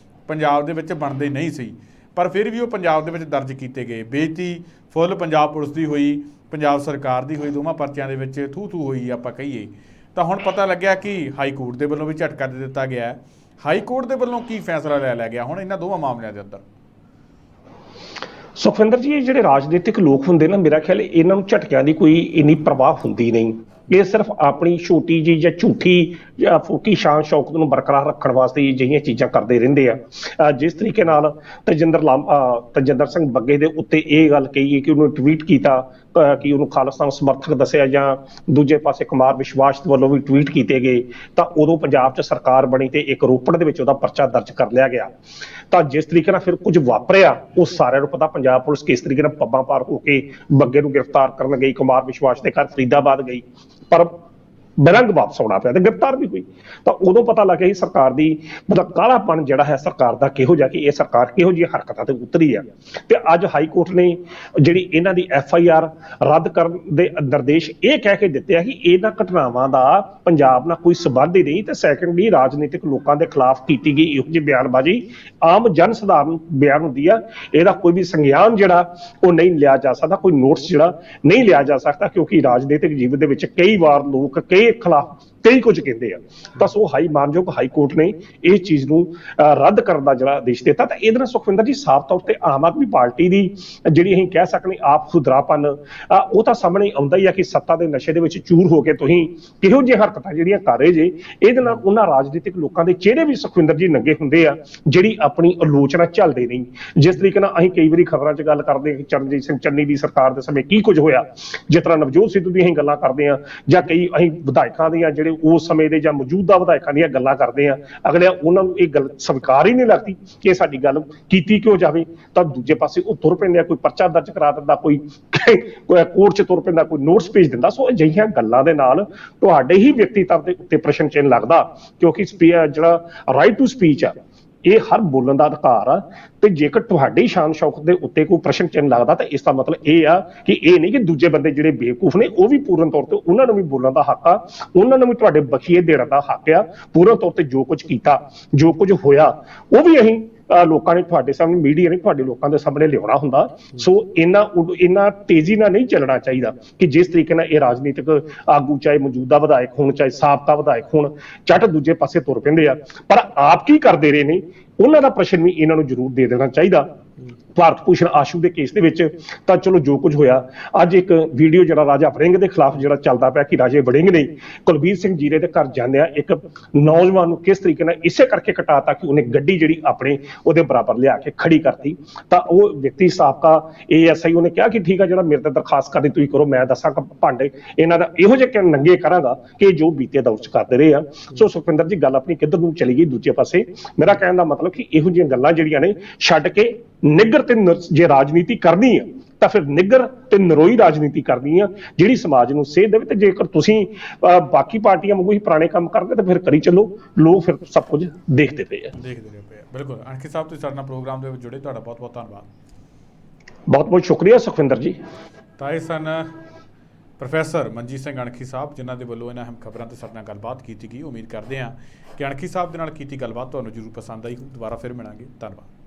ਪੰਜਾਬ ਦੇ ਵਿੱਚ ਬਣਦੇ ਨਹੀਂ ਸੀ, ਪਰ ਫਿਰ ਵੀ ਉਹ ਪੰਜਾਬ ਦੇ ਵਿੱਚ ਦਰਜ ਕੀਤੇ ਗਏ। ਬੇਇੱਜ਼ਤੀ ਫੁੱਲ ਪੰਜਾਬ ਪੁਲਿਸ ਦੀ ਹੋਈ, ਪੰਜਾਬ ਸਰਕਾਰ ਦੀ ਹੋਈ, ਦੋਵਾਂ ਪਰਚਿਆਂ ਦੇ ਵਿੱਚ ਥੂ ਹੋਈ ਆਪਾਂ ਕਹੀਏ। ਤਾਂ ਹੁਣ ਪਤਾ ਲੱਗਿਆ ਕਿ ਹਾਈ ਕੋਰਟ ਦੇ ਵੱਲੋਂ ਵੀ ਝਟਕਾ ਦੇ ਦਿੱਤਾ ਗਿਆ। ਹਾਈ ਕੋਰਟ ਦੇ ਵੱਲੋਂ ਕੀ ਫੈਸਲਾ ਲੈ ਲਿਆ ਗਿਆ ਹੁਣ ਇਹਨਾਂ ਦੋਵਾਂ ਮਾਮਲਿਆਂ ਦੇ ਅੰਦਰ? ਸੁਖਵਿੰਦਰ ਜੀ, ਇਹ ਜਿਹੜੇ ਰਾਜਨੀਤਿਕ ਲੋਕ ਹੁੰਦੇ ਨਾ, ਮੇਰਾ ਖਿਆਲ ਇਹਨਾਂ ਨੂੰ ਝਟਕਿਆਂ ਦੀ ਕੋਈ ਇੰਨੀ ਪ੍ਰਵਾਹ ਹੁੰਦੀ ਨਹੀਂ। ਇਹ ਸਿਰਫ ਆਪਣੀ ਛੋਟੀ ਜਿਹੀ ਜਾਂ ਝੂਠੀ ਜਾਂ ਫੋਕੀ ਸ਼ਾਨ ਸ਼ੌਕਤ ਨੂੰ ਬਰਕਰਾਰ ਰੱਖਣ ਵਾਸਤੇ ਅਜਿਹੀਆਂ ਚੀਜ਼ਾਂ ਕਰਦੇ ਰਹਿੰਦੇ ਆ। ਜਿਸ ਤਰੀਕੇ ਨਾਲ ਤੇਜਿੰਦਰ ਸਿੰਘ ਬੱਗੇ ਦੇ ਉੱਤੇ ਇਹ ਗੱਲ ਕਹੀ ਕਿ ਉਹਨੂੰ ਟਵੀਟ ਕੀਤਾ ਕਿ ਉਹਨੂੰ ਖਾਲਿਸਤਾਨ ਸਮਰਥਕ ਦੱਸਿਆ, ਜਾਂ ਦੂਜੇ ਪਾਸੇ ਕੁਮਾਰ ਵਿਸ਼ਵਾਸ ਵੱਲੋਂ ਵੀ ਟਵੀਟ ਕੀਤੇ ਗਏ, ਤਾਂ ਉਦੋਂ ਪੰਜਾਬ 'ਚ ਸਰਕਾਰ ਬਣੀ ਤੇ ਇੱਕ ਰੋਪੜ ਦੇ ਵਿੱਚ ਉਹਦਾ ਪਰਚਾ ਦਰਜ ਕਰ ਲਿਆ ਗਿਆ। ਤਾਂ ਜਿਸ ਤਰੀਕੇ ਨਾਲ ਫਿਰ ਕੁਝ ਵਾਪਰਿਆ ਉਹ ਸਾਰਿਆਂ ਨੂੰ ਪਤਾ। ਪੰਜਾਬ ਪੁਲਿਸ ਕਿਸ ਤਰੀਕੇ ਨਾਲ ਪੱਬਾਂ ਭਾਰ ਹੋ ਕੇ ਬੱਗੇ ਨੂੰ ਗ੍ਰਿਫਤਾਰ ਕਰਨ ਗਈ, ਕੁਮਾਰ ਵਿਸ਼ਵਾਸ ਦੇ ਘਰ ਫਰੀਦਾਬਾਦ ਗਈ, ਪਰ ਬੇਰੰਗ ਵਾਪਸ ਆਉਣਾ ਪਿਆ ਤੇ ਗ੍ਰਿਫਤਾਰ ਵੀ ਹੋਈ। ਤਾਂ ਉਦੋਂ ਪਤਾ ਲੱਗਿਆ ਸਰਕਾਰ ਦੀ ਮਤਲਬ ਕਾਲਾਪਣ ਜਿਹੜਾ ਹੈ ਸਰਕਾਰ ਦਾ ਕਿਹੋ ਜਿਹਾ, ਕਿ ਇਹ ਸਰਕਾਰ ਕਿਹੋ ਜਿਹੀ ਹਰਕਤਾਂ ਤੇ ਉਤਰੀ ਆ। ਤੇ ਅੱਜ ਹਾਈ ਕੋਰਟ ਨੇ ਜਿਹੜੀ ਇਹਨਾਂ ਦੀ FIR ਰੱਦ ਕਰਨ ਦੇ ਨਿਰਦੇਸ਼ ਇਹ ਕਹਿ ਕੇ ਦਿੱਤੇ ਆ ਕਿ ਇਹਨਾਂ ਘਟਨਾਵਾਂ ਦਾ ਪੰਜਾਬ ਨਾਲ ਕੋਈ ਸੰਬੰਧ ਹੀ ਨਹੀਂ। ਤੇ ਸੈਕੰਡਲੀ ਰਾਜਨੀਤਿਕ ਲੋਕਾਂ ਦੇ ਖਿਲਾਫ ਕੀਤੀ ਗਈ ਇਹੋ ਜਿਹੀ ਬਿਆਨਬਾਜ਼ੀ ਆਮ ਜਨ ਸਧਾਰਨ ਬਿਆਨ ਹੁੰਦੀ ਆ, ਇਹਦਾ ਕੋਈ ਵੀ ਸੰਗਿਆਨ ਜਿਹੜਾ ਉਹ ਨਹੀਂ ਲਿਆ ਜਾ ਸਕਦਾ, ਕੋਈ ਨੋਟਿਸ ਜਿਹੜਾ ਨਹੀਂ ਲਿਆ ਜਾ ਸਕਦਾ, ਕਿਉਂਕਿ ਰਾਜਨੀਤਿਕ ਜੀਵਨ ਦੇ ਵਿੱਚ ਕਈ ਵਾਰ ਲੋਕ ਕਈ ਖਿਲਾਫ ਕਈ ਕੁਝ ਕਹਿੰਦੇ ਆ। ਤਾਂ ਸੋ ਮਾਨਯੋਗ ਹਾਈ ਕੋਰਟ ਨੇ ਇਸ ਚੀਜ਼ ਨੂੰ ਰੱਦ ਕਰਨ ਦਾ ਜਿਹੜਾ ਆਦੇਸ਼ ਦਿੱਤਾ। ਤਾਂ ਇਹਦੇ ਨਾਲ ਸੁਖਵਿੰਦਰ ਜੀ ਸਾਫ਼ ਤੌਰ ਤੇ ਆਮ ਆਦਮੀ ਪਾਰਟੀ ਦੀ ਜਿਹੜੀ ਅਸੀਂ ਕਹਿ ਸਕਦੇ ਆਪ ਖੁਦਰਾਪਨ ਉਹ ਤਾਂ ਸਾਹਮਣੇ ਆਉਂਦਾ ਹੀ ਆ ਕਿ ਸੱਤਾ ਦੇ ਨਸ਼ੇ ਦੇ ਵਿੱਚ ਚੂਰ ਹੋ ਕੇ ਤੁਸੀਂ ਕਿਹੋ ਜਿਹੀਆਂ ਹਰਕਤਾਂ ਜਿਹੜੀਆਂ ਕਰ ਰਹੇ ਜੇ। ਇਹਦੇ ਨਾਲ ਉਹਨਾਂ ਰਾਜਨੀਤਿਕ ਲੋਕਾਂ ਦੇ ਚਿਹਰੇ ਵੀ ਸੁਖਵਿੰਦਰ ਜੀ ਨੰਗੇ ਹੁੰਦੇ ਆ ਜਿਹੜੀ ਆਪਣੀ ਆਲੋਚਨਾ ਝੱਲਦੇ ਨਹੀਂ। ਜਿਸ ਤਰੀਕੇ ਨਾਲ ਅਸੀਂ ਕਈ ਵਾਰੀ ਖਬਰਾਂ 'ਚ ਗੱਲ ਕਰਦੇ ਹਾਂ ਕਿ ਚਰਨਜੀਤ ਸਿੰਘ ਚੰਨੀ ਦੀ ਸਰਕਾਰ ਦੇ ਸਮੇਂ ਕੀ ਕੁਝ ਹੋਇਆ, ਜਿਸ ਤਰ੍ਹਾਂ ਨਵਜੋਤ ਸਿੱਧੂ ਦੀਆਂ ਅਸੀਂ ਗੱਲਾਂ ਕਰਦੇ ਹਾਂ, ਜਾਂ ਕਈ ਅਸੀਂ ਵਿਧਾਇਕਾਂ ਦੀਆਂ ਜਿਹੜੇ ਉਸ ਸਮੇਂ ਦੇ ਜਾਂ ਮੌਜੂਦਾ ਵਿਧਾਇਕਾਂ ਦੀਆਂ ਗੱਲਾਂ ਕਰਦੇ ਆ, ਅਗਲੇ ਉਹਨਾਂ ਨੂੰ ਇਹ ਗੱਲ ਸਵੀਕਾਰ ਹੀ ਨਹੀਂ ਲੱਗਦੀ ਕਿ ਸਾਡੀ ਗੱਲ ਕੀਤੀ ਕਿਉਂ ਜਾਵੇ। ਤਾਂ ਦੂਜੇ ਪਾਸੇ ਉਹ ਤੁਰ ਪੈਂਦੇ ਆ, ਕੋਈ ਪਰਚਾ ਦਰਜ ਕਰਾ ਦਿੰਦਾ, ਕੋਈ ਕੋਰਟ 'ਚ ਤੁਰ ਪੈਂਦਾ, ਕੋਈ ਨੋਟਿਸ ਭੇਜ ਦਿੰਦਾ। ਸੋ ਅਜਿਹੀਆਂ ਗੱਲਾਂ ਦੇ ਨਾਲ ਤੁਹਾਡੇ ਹੀ ਵਿਅਕਤੀਤਵ ਦੇ ਉੱਤੇ ਪ੍ਰਸ਼ਨ ਚਿੰਨ੍ਹ ਲੱਗਦਾ, ਕਿਉਂਕਿ ਜਿਹੜਾ ਰਾਈਟ ਟੂ ਸਪੀਚ ਆ ਇਹ ਹਰ ਬੋਲਣ ਦਾ ਅਧਿਕਾਰ ਆ। ਤੇ ਜੇਕਰ ਤੁਹਾਡੀ ਸ਼ਾਨ ਸ਼ੌਕਤ ਦੇ ਉੱਤੇ ਕੋਈ ਪ੍ਰਸ਼ਨ ਚਿੰਨ੍ਹ ਲੱਗਦਾ ਤਾਂ ਇਸ ਦਾ ਮਤਲਬ ਇਹ ਆ ਕਿ ਇਹ ਨਹੀਂ ਕਿ ਦੂਜੇ ਬੰਦੇ ਜਿਹੜੇ ਬੇਵਕੂਫ ਨੇ ਉਹ ਵੀ ਪੂਰਨ ਤੌਰ ਤੇ ਉਹਨਾਂ ਨੂੰ ਵੀ ਬੋਲਣ ਦਾ ਹੱਕ ਆ, ਉਹਨਾਂ ਨੂੰ ਵੀ ਤੁਹਾਡੇ ਬਖੀਏ ਦੇਣ ਦਾ ਹੱਕ ਆ। ਪੂਰਨ ਤੌਰ ਤੇ ਜੋ ਕੁਝ ਕੀਤਾ, ਜੋ ਕੁਝ ਹੋਇਆ, ਉਹ ਵੀ ਅਸੀਂ ਲੋਕਾਂ ਨੇ ਤੁਹਾਡੇ ਸਾਹਮਣੇ, ਮੀਡੀਆ ਨੇ ਤੁਹਾਡੇ ਲੋਕਾਂ ਦੇ ਸਾਹਮਣੇ ਲਿਆਉਣਾ ਹੁੰਦਾ। ਸੋ ਇੰਨਾ ਤੇਜ਼ੀ ਨਾਲ ਨਹੀਂ ਚੱਲਣਾ ਚਾਹੀਦਾ ਕਿ ਜਿਸ ਤਰੀਕੇ ਨਾਲ ਇਹ ਰਾਜਨੀਤਿਕ ਆਗੂ ਚਾਹੇ ਮੌਜੂਦਾ ਵਿਧਾਇਕ ਹੋਣ ਚਾਹੇ ਸਾਬਕਾ ਵਿਧਾਇਕ ਹੋਣ ਝੱਟ ਦੂਜੇ ਪਾਸੇ ਤੁਰ ਪੈਂਦੇ ਆ। ਪਰ ਆਪ ਕੀ ਕਰਦੇ ਰਹੇ ਨੇ ਉਹਨਾਂ ਦਾ ਪ੍ਰਸ਼ਨ ਵੀ ਇਹਨਾਂ ਨੂੰ ਜ਼ਰੂਰ ਦੇ ਦੇਣਾ ਚਾਹੀਦਾ। ਭਾਰਤ ਭੂਸ਼ਣ ਆਸ਼ੂ ਦੇ ਕੇਸ ਦੇ ਵਿੱਚ ਤਾਂ ਚਲੋ ਜੋ ਕੁਝ ਹੋਇਆ, ਅੱਜ ਇੱਕ ਵੀਡੀਓ ਜਿਹੜਾ ਰਾਜਾ ਵੜਿੰਗ ਦੇ ਖਿਲਾਫ ਜਿਹੜਾ ਚੱਲਦਾ ਪਿਆ ਕਿ ਰਾਜੇ ਵੜਿੰਗ ਨੇ ਕੁਲਬੀਰ ਸਿੰਘ ਜੀਰੇ ਦੇ ਘਰ ਜਾਂਦਿਆਂ ਇੱਕ ਨੌਜਵਾਨ ਨੂੰ ਕਿਸ ਤਰੀਕੇ ਨਾਲ ਇਸੇ ਕਰਕੇ ਕਟਾਤਾ ਕਿ ਉਹਨੇ ਗੱਡੀ ਜਿਹੜੀ ਆਪਣੇ ਉਹਦੇ ਬਰਾਬਰ ਲਿਆ ਕੇ ਖੜੀ ਕਰਤੀ। ਤਾਂ ਉਹ ਵਿਅਕਤੀ ਸਾਬਕਾ ASI ਉਹਨੇ ਕਿਹਾ ਕਿ ਠੀਕ ਆ, ਜਿਹੜਾ ਮੇਰੇ ਤੇ ਦਰਖਾਸਤ ਕਰਨੀ ਤੁਸੀਂ ਕਰੋ, ਮੈਂ ਦੱਸਾਂ ਭਾਂਡੇ ਇਹਨਾਂ ਦਾ ਇਹੋ ਜਿਹੇ ਨੰਗੇ ਕਰਾਂਗਾ ਕਿ ਜੋ ਬੀਤੇ ਦੌਰ 'ਚ ਕਰਦੇ ਰਹੇ ਆ। ਸੋ ਸੁਖਵਿੰਦਰ ਜੀ ਗੱਲ ਆਪਣੀ ਕਿੱਧਰ ਨੂੰ ਚਲੀ ਗਈ ਦੂਜੇ ਪਾਸੇ। ਮੇਰਾ ਕਹਿਣ ਦਾ ਮਤਲਬ ਕਿ ਇਹੋ ਜਿਹੀਆਂ ਗੱਲਾਂ ਜਿਹੜੀਆਂ ਨੇ ਛੱਡ ਕੇ ਨਿੱਗਰ ਤੇ ਜੇ ਰਾਜਨੀਤੀ ਕਰਨੀ ਆ ਤਾਂ ਫਿਰ ਨਿੱਗਰ ਤੇ ਨਰੋਈ ਰਾਜਨੀਤੀ ਕਰਨੀ ਆ ਜਿਹੜੀ ਸਮਾਜ ਨੂੰ ਸੇਧ ਦੇਵੇ। ਤੇ ਜੇਕਰ ਤੁਸੀਂ ਬਾਕੀ ਪਾਰਟੀਆਂ ਵਾਂਗੂ ਹੀ ਪੁਰਾਣੇ ਕੰਮ ਕਰਦੇ ਤਾਂ ਫਿਰ ਕਰੀ ਚੱਲੋ, ਲੋਕ ਫਿਰ ਸਭ ਕੁਝ ਦੇਖਦੇ ਪਏ ਆ। ਬਿਲਕੁਲ। ਅਣਖੀ ਸਾਹਿਬ ਤੁਸੀਂ ਸਾਡੇ ਨਾਲ ਪ੍ਰੋਗਰਾਮ ਦੇ ਵਿੱਚ ਜੁੜੇ, ਤੁਹਾਡਾ ਬਹੁਤ ਬਹੁਤ ਧੰਨਵਾਦ। ਬਹੁਤ ਬਹੁਤ ਸ਼ੁਕਰੀਆ ਸੁਖਵਿੰਦਰ ਜੀ। ਤਾਂ ਇਹ ਸਨ ਪ੍ਰੋਫੈਸਰ ਮਨਜੀਤ ਸਿੰਘ ਅਣਖੀ ਸਾਹਿਬ, ਜਿਨ੍ਹਾਂ ਦੇ ਵੱਲੋਂ ਇਹਨਾਂ ਅਹਿਮ ਖਬਰਾਂ ਤੇ ਸਾਡੇ ਨਾਲ ਗੱਲਬਾਤ ਕੀਤੀ ਗਈ। ਉਮੀਦ ਕਰਦੇ ਹਾਂ ਕਿ ਅਣਖੀ ਸਾਹਿਬ ਦੇ ਨਾਲ ਕੀਤੀ ਗੱਲਬਾਤ ਤੁਹਾਨੂੰ ਜ਼ਰੂਰ ਪਸੰਦ ਆਈ। ਦੁਬਾਰਾ ਫਿਰ ਮਿਲਾਂਗੇ। ਧੰਨਵਾਦ।